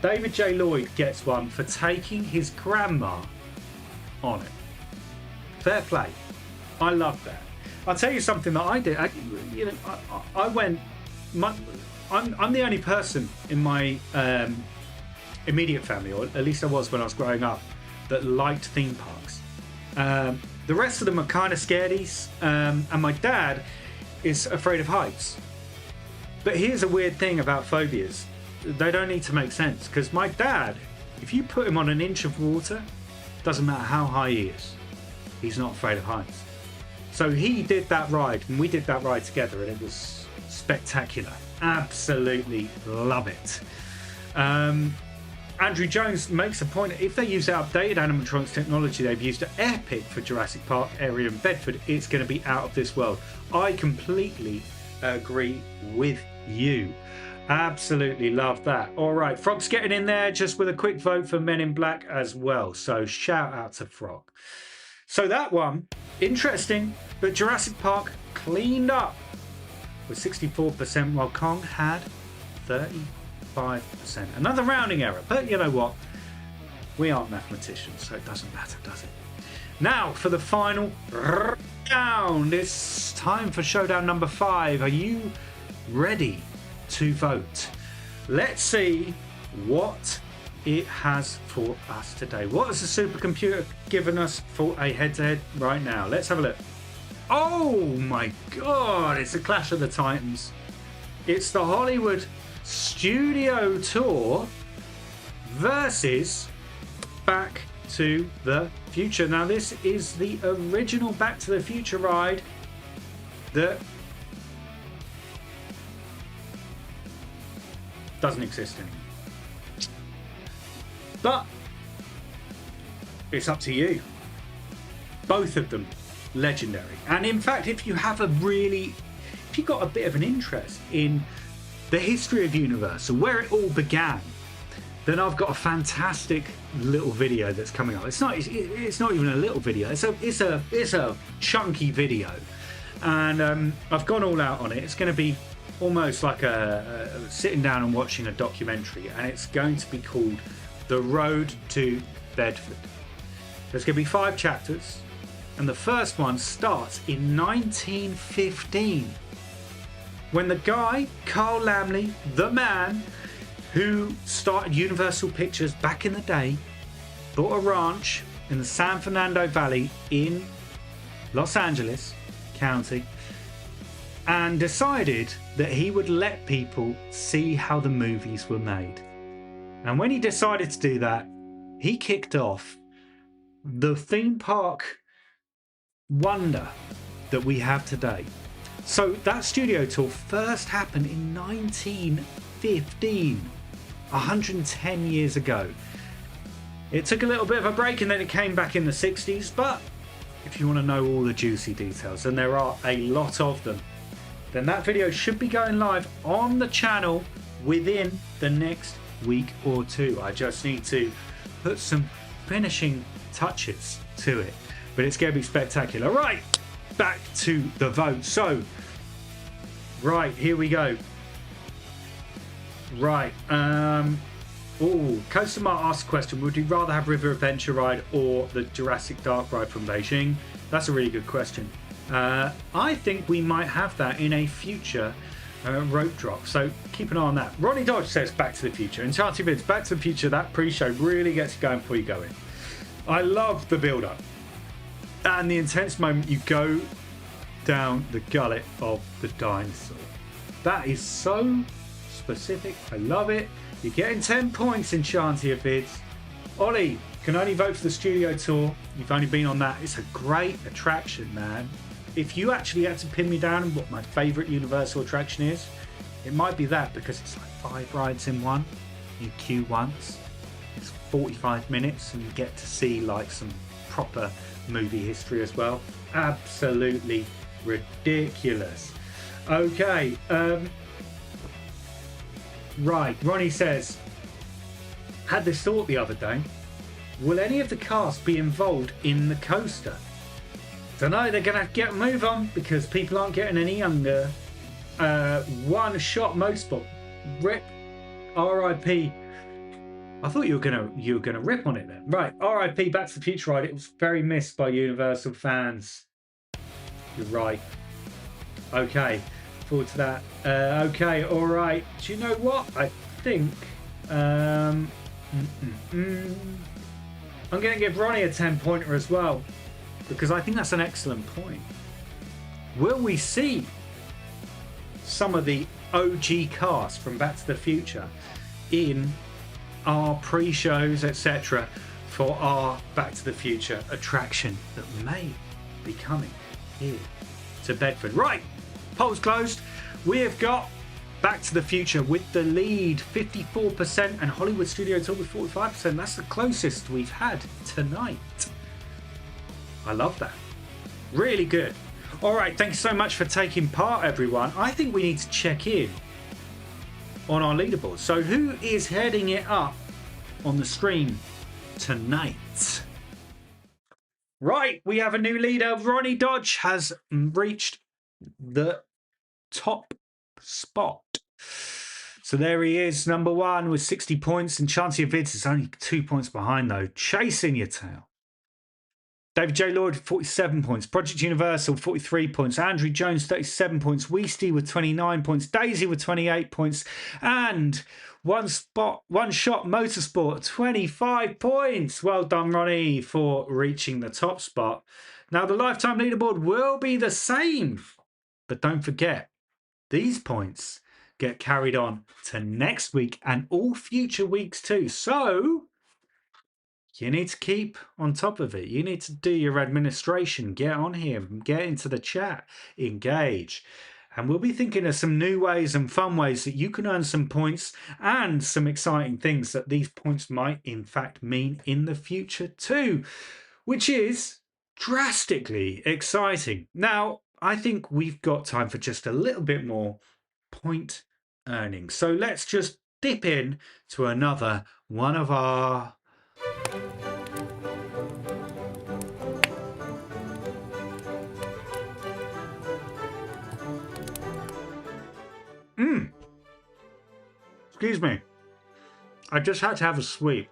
Speaker 1: David J. Lloyd gets one for taking his grandma on it. Fair play. I love that. I'll tell you something that I did. I went. I'm the only person in my immediate family, or at least I was when I was growing up, that liked theme parks. The rest of them are kind of scaredies, and my dad is afraid of heights. But here's a weird thing about phobias. They don't need to make sense, because my dad, if you put him on an inch of water, doesn't matter how high he is, he's not afraid of heights. So he did that ride, and we did that ride together, and it was spectacular. Absolutely love it. Andrew Jones makes a point, if they use outdated animatronics technology they've used at Epic for Jurassic Park area in Bedford, it's going to be out of this world. I completely agree with you. Absolutely love that. All right, Frog's getting in there just with a quick vote for Men in Black as well. So shout out to Frog. So that one, interesting, but Jurassic Park cleaned up with 64%, while Kong had 35%. Another rounding error, but you know what? We aren't mathematicians, so it doesn't matter, does it? Now for the final round. It's time for showdown number 5. Are you ready to vote? Let's see what it has for us today. What has the supercomputer given us for a head-to-head right now? Let's have a look. Oh my god, it's a Clash of the Titans. It's the Hollywood Studio Tour versus Back to the Future. Now this is the original Back to the Future ride that doesn't exist anymore. But it's up to you. Both of them legendary. And in fact, if you've got a bit of an interest in the history of Universal, where it all began, then I've got a fantastic little video that's coming up. It's not even a little video. It's a chunky video, and I've gone all out on it. It's going to be almost like a sitting down and watching a documentary, and it's going to be called The Road to Bedford. There's going to be 5 chapters, and the first one starts in 1915. when the guy, Carl Laemmle, the man who started Universal Pictures back in the day, bought a ranch in the San Fernando Valley in Los Angeles County and decided that he would let people see how the movies were made. And when he decided to do that, he kicked off the theme park wonder that we have today. So that studio tour first happened in 1915, 110 years ago. It took a little bit of a break and then it came back in the 60s, but if you want to know all the juicy details, and there are a lot of them, then that video should be going live on the channel within the next week or two. I just need to put some finishing touches to it, but it's going to be spectacular. Right, back to the vote. So, right, here we go. Right, Coaster Mart asked a question: would you rather have River Adventure Ride or the Jurassic Dark Ride from Beijing? That's a really good question. I think we might have that in a future rope drop, so keep an eye on that. Ronnie Dodge says Back to the Future. Enchanted Vids, Back to the Future, that pre-show really gets you going before you go in. I love the build-up and the intense moment you go down the gullet of the dinosaur. That is so specific. I love it. You're getting 10 points, Enchanted Vids. Ollie, can only vote for the studio tour. You've only been on that. It's a great attraction, man. If you actually had to pin me down on what my favourite Universal attraction is, it might be that, because it's like 5 rides in one. You queue once. It's 45 minutes and you get to see like some proper movie history as well. Absolutely ridiculous. Okay. Right. Ronnie says, had this thought the other day. Will any of the cast be involved in the coaster? Don't know, they're going to get a move on because people aren't getting any younger. One Shot Motorsport. Rip. R.I.P. I thought you were gonna rip on it then. Right, R.I.P. Back to the Future Ride. It was very missed by Universal fans. You're right. Okay, forward to that. Okay, all right. Do you know what? I think I'm going to give Ronnie a 10-pointer as well, because I think that's an excellent point. Will we see some of the OG cast from Back to the Future in our pre-shows, etc., for our Back to the Future attraction that may be coming here to Bedford? Right, polls closed. We have got Back to the Future with the lead, 54%, and Hollywood Studio Tour with 45%. That's the closest we've had tonight. I love that. Really good. All right, thanks so much for taking part, everyone. I think we need to check in on our leaderboard. So who is heading it up on the stream tonight? Right, we have a new leader. Ronnie Dodge has reached the top spot. So there he is, number one with 60 points. Enchanted Vids is only 2 points behind, though, chasing your tail. David J. Lloyd, 47 points. Project Universal, 43 points. Andrew Jones, 37 points. Weasty with 29 points. Daisy with 28 points. And One Shot Motorsport, 25 points. Well done, Ronnie, for reaching the top spot. Now, the lifetime leaderboard will be the same. But don't forget, these points get carried on to next week and all future weeks too. So you need to keep on top of it. You need to do your administration. Get on here, get into the chat, engage. And we'll be thinking of some new ways and fun ways that you can earn some points and some exciting things that these points might in fact mean in the future too, which is drastically exciting. Now, I think we've got time for just a little bit more point earning. So let's just dip in to another one of our excuse me. I just had to have a sweet.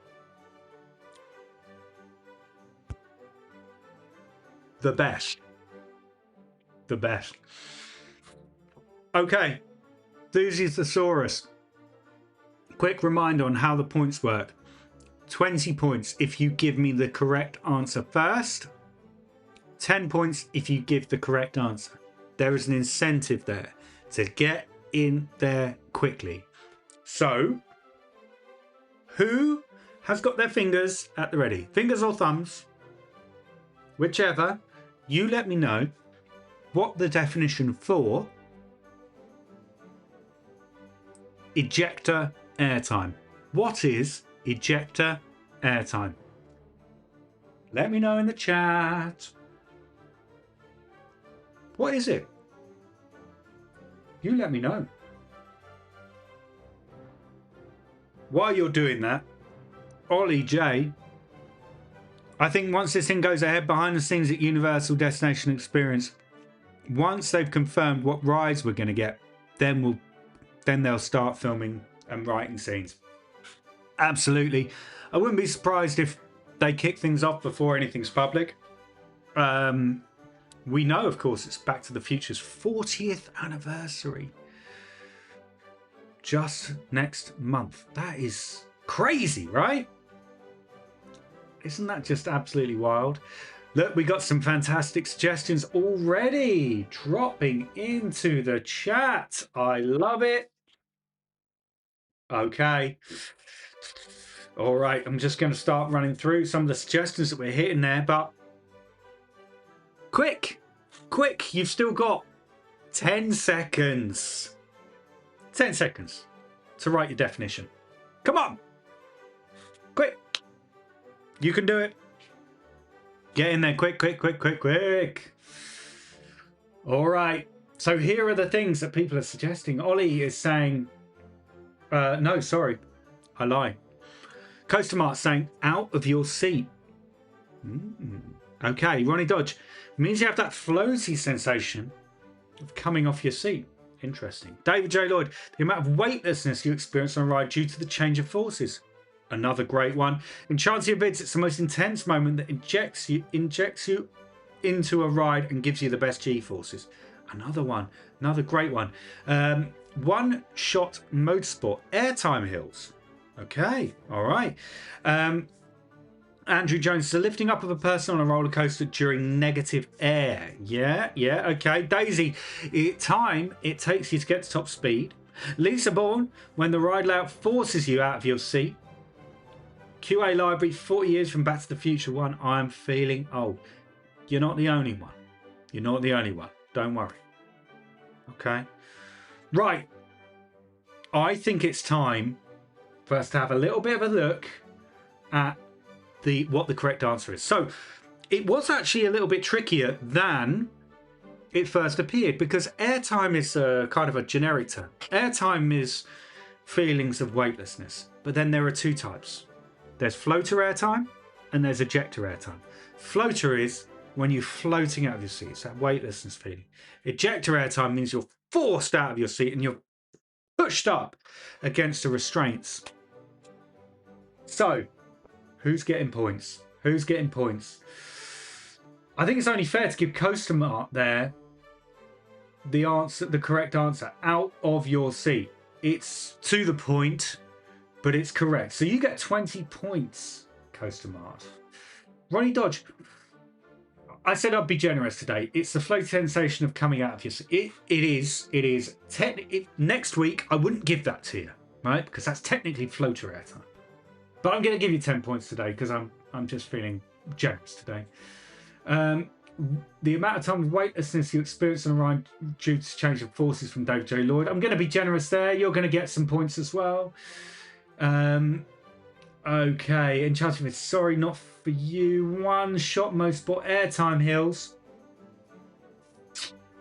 Speaker 1: The best. The best. Okay, Thesaurus. Quick reminder on how the points work. 20 points if you give me the correct answer first. 10 points if you give the correct answer. There is an incentive there to get in there quickly. So, who has got their fingers at the ready? Fingers or thumbs? Whichever. You let me know what the definition for ejector airtime. What is ejector airtime? Let me know in the chat. What is it? You let me know. While you're doing that, Ollie J, I think once this thing goes ahead behind the scenes at Universal Destination Experience, once they've confirmed what rides we're going to get, then they'll start filming and writing scenes. Absolutely. I wouldn't be surprised if they kick things off before anything's public. We know, of course, it's Back to the Future's 40th anniversary. Just next month. That is crazy, right? Isn't that just absolutely wild? Look, we got some fantastic suggestions already dropping into the chat. I love it. Okay. All right, I'm just going to start running through some of the suggestions that we're hitting there, but quick, you've still got 10 seconds. 10 seconds to write your definition. Come on. Quick. You can do it. Get in there quick. All right. So here are the things that people are suggesting. Ollie is saying, no, sorry, I lie. Coaster Mart saying, out of your seat. Okay, Ronnie Dodge. Means you have that floaty sensation of coming off your seat. Interesting. David J. Lloyd, the amount of weightlessness you experience on a ride due to the change of forces. Another great one. Enchanting Vids, it's the most intense moment that injects you into a ride and gives you the best G-forces. Another one. Another great one. One Shot Motorsport, Airtime Hills. Okay, all right. Andrew Jones, the lifting up of a person on a roller coaster during negative air. Yeah, okay. Daisy, time it takes you to get to top speed. Lisa Bourne, when the ride layout forces you out of your seat. QA Library, 40 years from Back to the Future 1, I'm feeling old. You're not the only one. You're not the only one. Don't worry. Okay. Right. I think it's time for us to have a little bit of a look at what the correct answer is. So it was actually a little bit trickier than it first appeared, because airtime is kind of a generic term. Airtime is feelings of weightlessness, but then there are two types. There's floater airtime and there's ejector airtime. Floater is when you're floating out of your seat. It's that weightlessness feeling. Ejector airtime means you're forced out of your seat and you're pushed up against the restraints. So, who's getting points? Who's getting points? I think it's only fair to give Coaster Mart there the answer, the correct answer. Out of your seat. It's to the point, but it's correct. So you get 20 points, Coaster Mart. Ronnie Dodge, I said I'd be generous today. It's the float sensation of coming out of your seat. It is. Next week, I wouldn't give that to you, right? Because that's technically floater airtime. But I'm going to give you 10 points today because I'm just feeling generous today. The amount of time of weightlessness you experience on a ride due to change of forces from Dave J. Lloyd. I'm going to be generous there. You're going to get some points as well. Okay, Enchanting Vids, sorry, not for you. One Shot Motorsport Airtime Hills.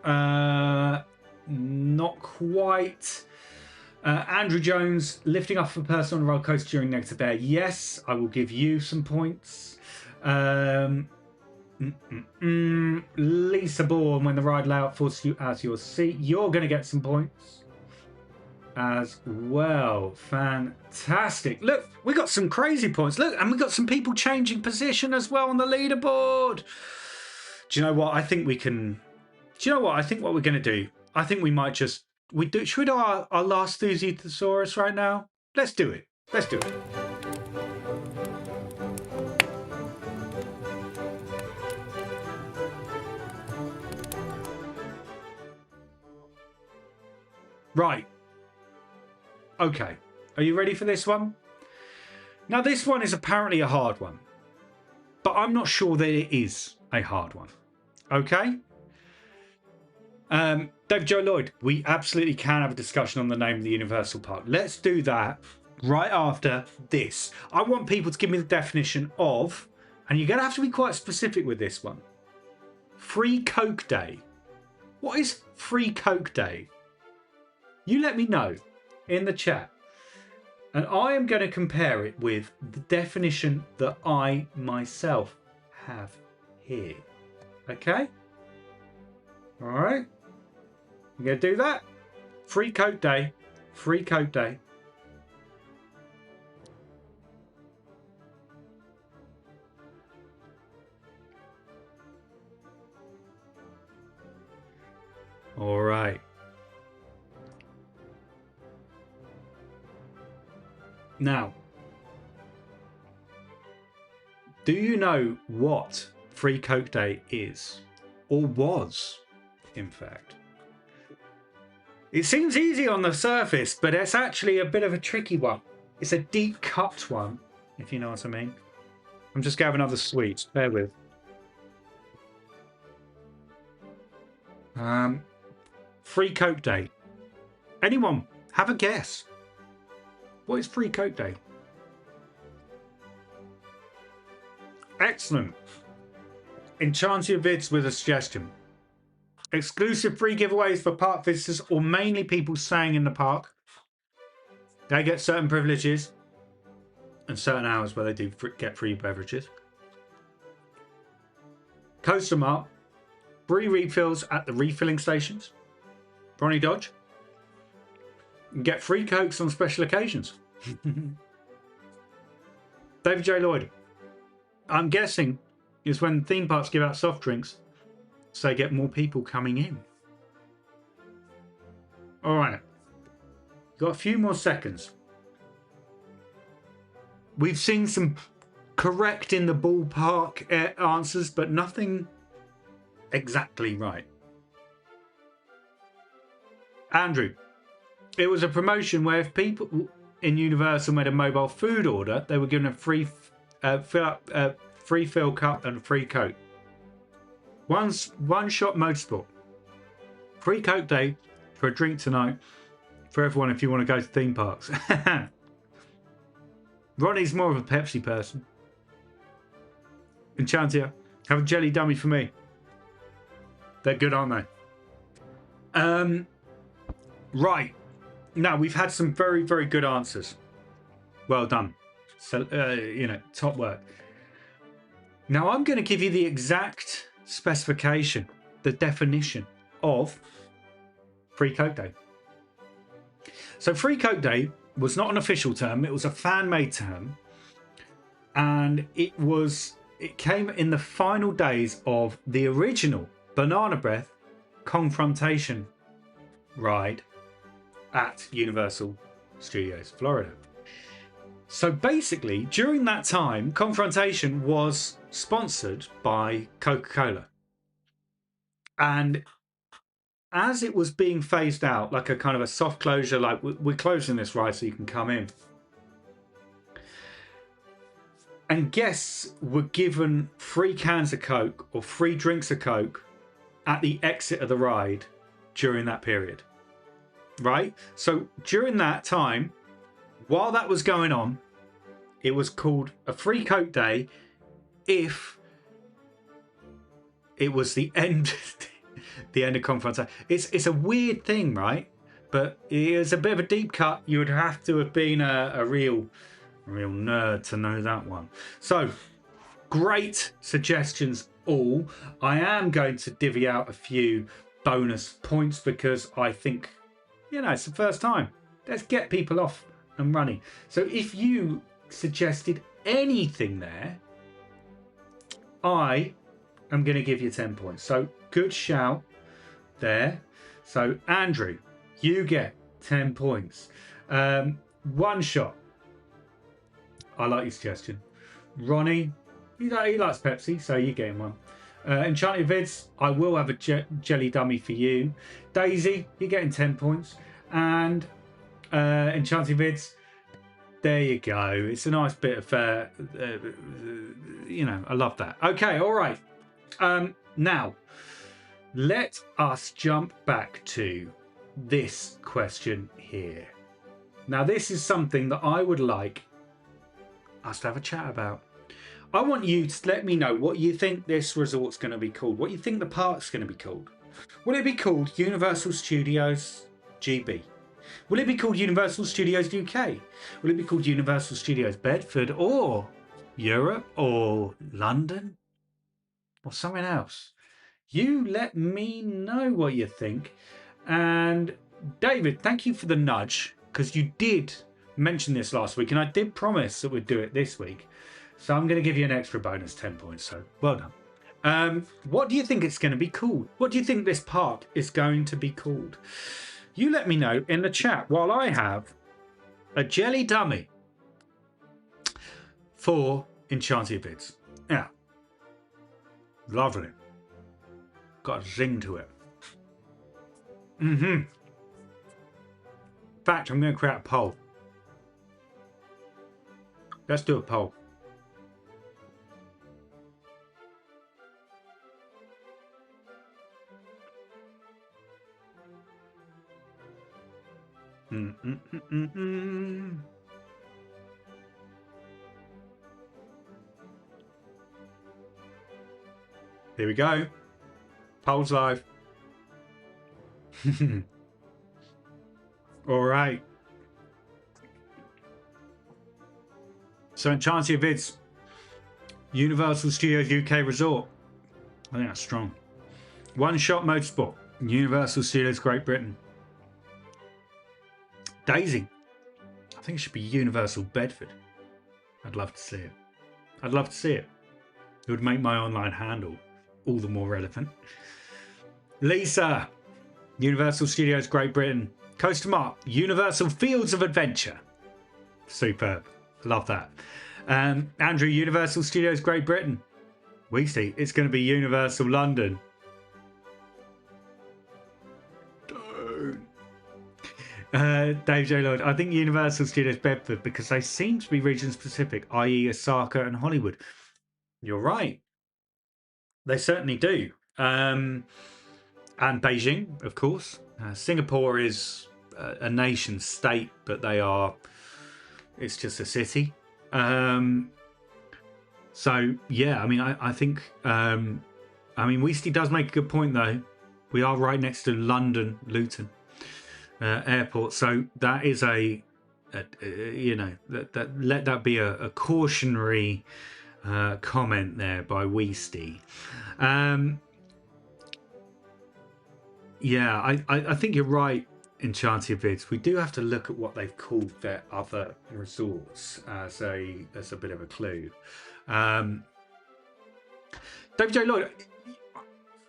Speaker 1: Not quite. Andrew Jones, lifting up a person on a roller coaster during negative air. Yes, I will give you some points. Lisa Bourne, when the ride layout forces you out of your seat. You're going to get some points as well. Fantastic. Look, we got some crazy points. Look, and we got some people changing position as well on the leaderboard. Do you know what? I think we can... Do you know what? I think what we're going to do, I think we might just Should we do our last Thuzy Thesaurus right now? Let's do it. Let's do it. Right. Okay. Are you ready for this one? Now, this one is apparently a hard one, but I'm not sure that it is a hard one. Okay? Dave Joe Lloyd, we absolutely can have a discussion on the name of the Universal Park. Let's do that right after this. I want people to give me the definition of, and you're going to have to be quite specific with this one, Free Coke Day. What is Free Coke Day? You let me know in the chat. And I am going to compare it with the definition that I myself have here. Okay? All right? I'm going to do that. Free Coke Day. Free Coke Day. All right. Now, do you know what Free Coke Day is? Or was, in fact? It seems easy on the surface, but it's actually a bit of a tricky one. It's a deep cut one, if you know what I mean. I'm just going to have another sweet. Bear with. Free Coke Day. Anyone, have a guess. What is Free Coke Day? Excellent. Enchant your vids with a suggestion. Exclusive free giveaways for park visitors or mainly people staying in the park. They get certain privileges and certain hours where they do get free beverages. Coaster Mart. Free refills at the refilling stations. Ronnie Dodge. Get free Cokes on special occasions. David J. Lloyd. I'm guessing is when theme parks give out soft drinks so they get more people coming in. All right. Got a few more seconds. We've seen some correct in the ballpark answers, but nothing exactly right. Andrew. It was a promotion where if people in Universal made a mobile food order, they were given a free fill cup and a free Coke. One shot motorsport. Free Coke Day for a drink tonight for everyone if you want to go to theme parks. Ronnie's more of a Pepsi person. Enchantia, have a jelly dummy for me. They're good, aren't they? Right. Now, we've had some very, very good answers. Well done. So, top work. Now, I'm going to give you the exact specification, the definition of Free Coke Day. So, Free Coke Day was not an official term. It was a fan-made term. And it came in the final days of the original Banana Breath Confrontation ride at Universal Studios Florida. So basically, during that time, Confrontation was sponsored by Coca-Cola. And as it was being phased out, like a kind of a soft closure, like we're closing this ride so you can come in. And guests were given free cans of Coke or free drinks of Coke at the exit of the ride during that period. Right? So during that time, while that was going on, it was called a Free Coke Day if it was the end of Confrontation. It's a weird thing, right? But it's a bit of a deep cut. You would have to have been a real nerd to know that one. So great suggestions all. I am going to divvy out a few bonus points because I think, it's the first time. Let's get people off and running. So if you suggested anything there, I am going to give you 10 points. So good shout there. So Andrew You get 10 points. One shot. I like your suggestion. Ronnie, he likes Pepsi, so you're getting one. Enchanted Vids, I will have a jelly dummy for you. Daisy, you're getting 10 points. And Enchanted Vids, there you go. It's a nice bit of, you know, I love that. Okay, all right. Now, let us jump back to this question here. Now, this is something that I would like us to have a chat about. I want you to let me know what you think this resort's going to be called. What you think the park's going to be called. Will it be called Universal Studios GB? Will it be called Universal Studios UK? Will it be called Universal Studios Bedford or Europe or London or something else? You let me know what you think. And David, thank you for the nudge, because you did mention this last week and I did promise that we'd do it this week. So I'm going to give you an extra bonus 10 points. So well done. What do you think it's going to be called? What do you think this park is going to be called? You let me know in the chat while I have a jelly dummy for Enchanted Vids. Yeah. Lovely. Got a zing to it. In fact, I'm going to create a poll. Let's do a poll. Here we go. Polls live. All right. So Enchanted Vids, Universal Studios UK Resort. I think that's strong. One Shot Motorsport, Universal Studios Great Britain. Daisy, I think it should be Universal Bedford. I'd love to see it. I'd love to see it. It would make my online handle all the more relevant. Lisa, Universal Studios Great Britain. Coaster Mark, Universal Fields of Adventure. Superb. Love that. Andrew, Universal Studios Great Britain. We see it's going to be Universal London. Dave J. Lloyd, I think Universal Studios Bedford because they seem to be region specific, i.e. Osaka and Hollywood. You're right. They certainly do. And Beijing, of course. Singapore is a nation state, but it's just a city. So, yeah, I mean, I think, Weasty does make a good point, though. We are right next to London, Luton Airport. So that is let that be a cautionary comment there by Weasty. Yeah, I think you're right, Enchanted Vids. We do have to look at what they've called their other resorts as a bit of a clue. David J. Lloyd,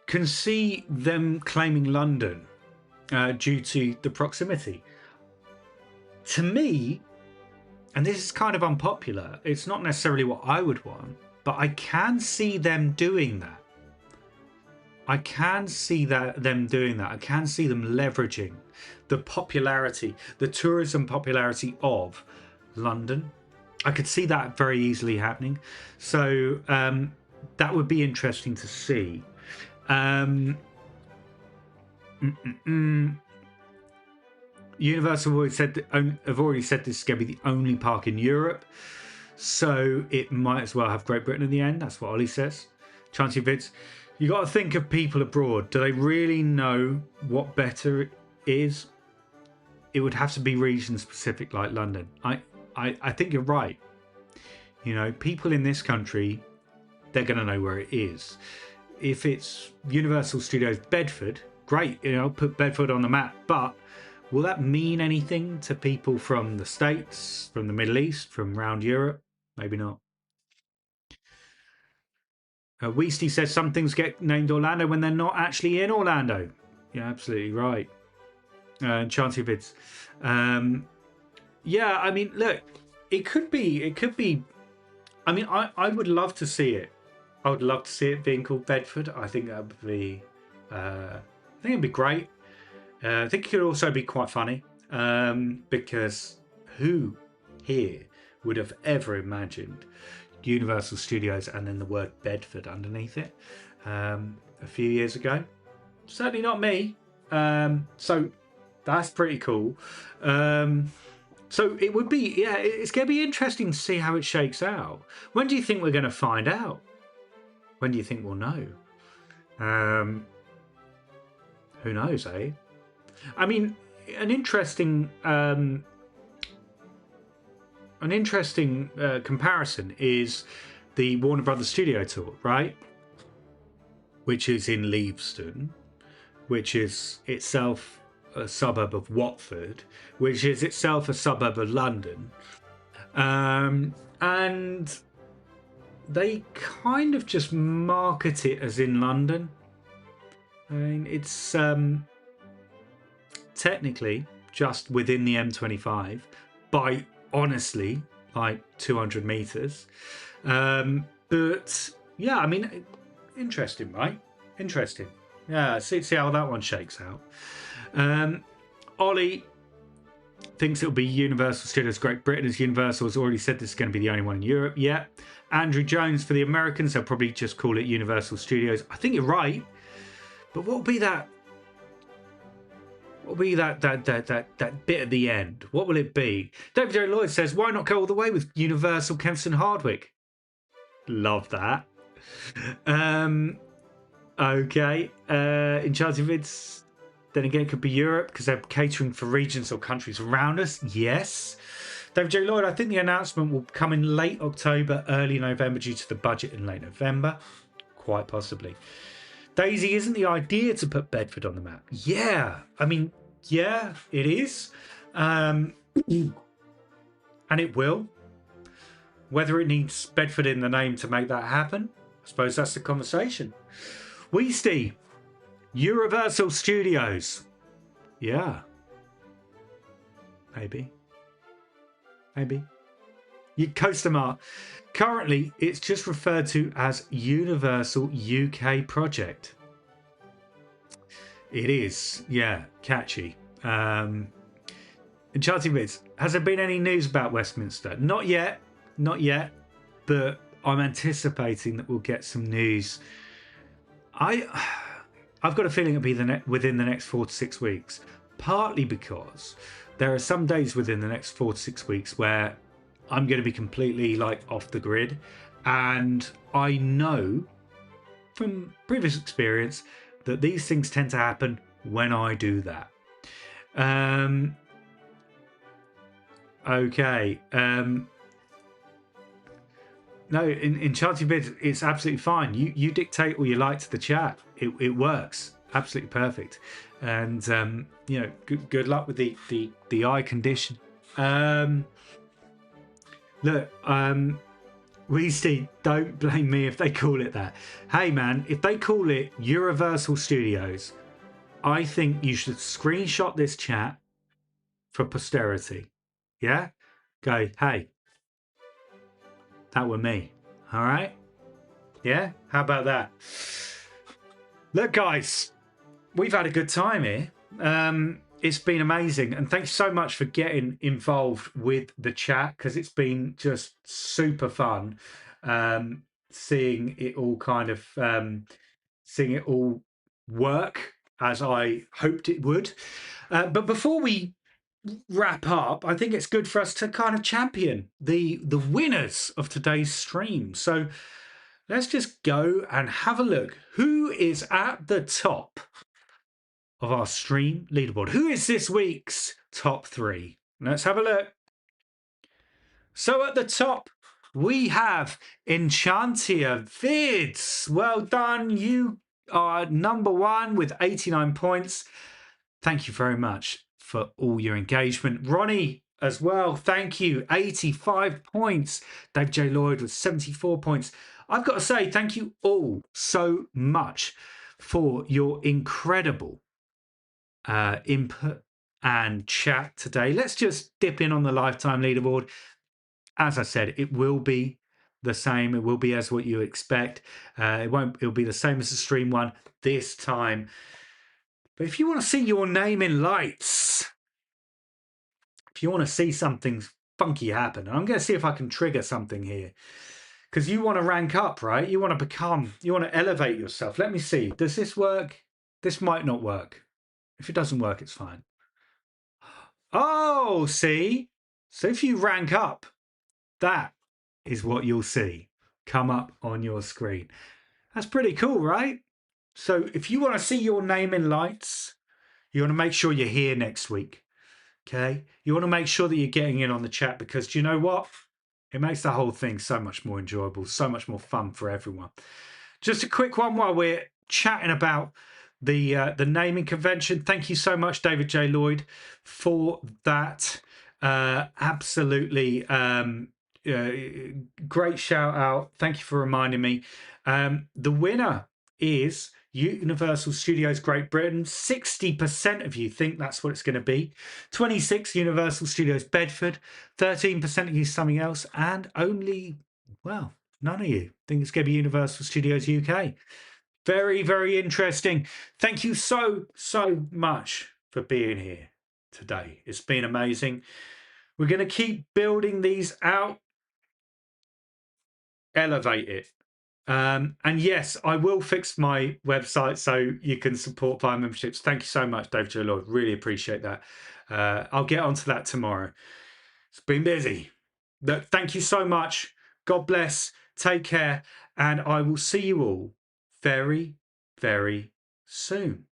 Speaker 1: can see them claiming London due to the proximity. To me, and this is kind of unpopular, it's not necessarily what I would want, but I can see them doing that. I can see them doing that. I can see them leveraging the popularity, the tourism popularity of London. I could see that very easily happening. So that would be interesting to see. Universal have already said this is going to be the only park in Europe. So it might as well have Great Britain in the end. That's what Ollie says. Chancey Vids. You got to think of people abroad. Do they really know what better is? It would have to be region specific like London. I think you're right. You know, people in this country, they're going to know where it is. If it's Universal Studios Bedford, great, you know, put Bedford on the map. But will that mean anything to people from the States, from the Middle East, from around Europe? Maybe not. Weasty says some things get named Orlando when they're not actually in Orlando. You're absolutely right. Chancy Vids. Yeah, I mean, look, it could be. I mean, I would love to see it. I would love to see it being called Bedford. I think that would be, I think it'd be great. I think it could also be quite funny, because who here would have ever imagined Universal Studios and then the word Bedford underneath it a few years ago? Certainly not me. So that's pretty cool. So it would be, yeah, it's going to be interesting to see how it shakes out. When do you think we're going to find out? When do you think we'll know? Who knows, eh? I mean, an interesting comparison is the Warner Brothers Studio Tour, right? Which is in Leavesden, which is itself a suburb of Watford, which is itself a suburb of London. And they kind of just market it as in London. I mean, it's technically just within the M25 by honestly like 200 meters. But yeah, I mean, interesting, right? Interesting. Yeah, see how that one shakes out. Ollie thinks it'll be Universal Studios Great Britain, as Universal has already said this is going to be the only one in Europe. Yeah. Andrew Jones, for the Americans, they'll probably just call it Universal Studios. I think you're right. But what will be that? What will be that bit at the end? What will it be? David J. Lloyd says, why not go all the way with Universal Kempston Hardwick? Love that. Okay. Enchanted Vids. Then again, it could be Europe because they're catering for regions or countries around us. Yes. David J. Lloyd, I think the announcement will come in late October, early November due to the budget in late November. Quite possibly. Daisy, isn't the idea to put Bedford on the map? Yeah. I mean, yeah, it is. And it will. Whether it needs Bedford in the name to make that happen, I suppose that's the conversation. Weesty, Universal Studios. Yeah. Maybe. Costamart. Currently, it's just referred to as Universal UK Project. It is. Yeah. Catchy. Enchanting Vids. Has there been any news about Westminster? Not yet. But I'm anticipating that we'll get some news. I've got a feeling it'll be within the next 4 to 6 weeks. Partly because there are some days within the next 4 to 6 weeks where I'm going to be completely like off the grid, and I know from previous experience that these things tend to happen when I do that. Okay. No, in Chanty Bid, it's absolutely fine. You dictate all you like to the chat. It works. Absolutely perfect. And you know, good luck with the eye condition. Look, Weesty, don't blame me if they call it that. Hey man, if they call it Universal Studios, I think you should screenshot this chat for posterity. Yeah? Go, hey, that were me. All right? Yeah? How about that? Look, guys, we've had a good time here. It's been amazing, and thanks so much for getting involved with the chat, because it's been just super fun seeing it all kind of seeing it all work as I hoped it would. But before we wrap up, I think it's good for us to kind of champion the winners of today's stream. So let's just go and have a look. Who is at the top of our stream leaderboard? Who is this week's top 3? Let's have a look. So at the top, we have Enchantia Vids. Well done. You are number 1 with 89 points. Thank you very much for all your engagement. Ronnie as well, thank you. 85 points. Dave J. Lloyd with 74 points. I've got to say thank you all so much for your incredible input and chat today. Let's just dip in on the lifetime leaderboard. As I said, it will be the same. It will be as what you expect. It'll be the same as the stream one this time. But if you want to see your name in lights, if you want to see something funky happen, and I'm going to see if I can trigger something here, because you want to rank up, right? You want to elevate yourself. Let me see. Does this work? This might not work. If it doesn't work, it's fine. Oh, see? So if you rank up, that is what you'll see come up on your screen. That's pretty cool, right? So if you want to see your name in lights, you want to make sure you're here next week. Okay? You want to make sure that you're getting in on the chat, because do you know what? It makes the whole thing so much more enjoyable, so much more fun for everyone. Just a quick one while we're chatting about the naming convention. Thank you so much, David J. Lloyd, for that. Absolutely great shout out. Thank you for reminding me. The winner is Universal Studios Great Britain. 60% of you think that's what it's going to be. 26 Universal Studios Bedford. 13% of you something else. And only, well, none of you think it's going to be Universal Studios UK. Very, very interesting. Thank you so much for being here today. It's been amazing. We're going to keep building these out. Elevate it. And yes, I will fix my website so you can support via memberships. Thank you so much, David J. Lloyd. Really appreciate that. I'll get onto that tomorrow. It's been busy. Look, thank you so much. God bless. Take care. And I will see you all very, very soon.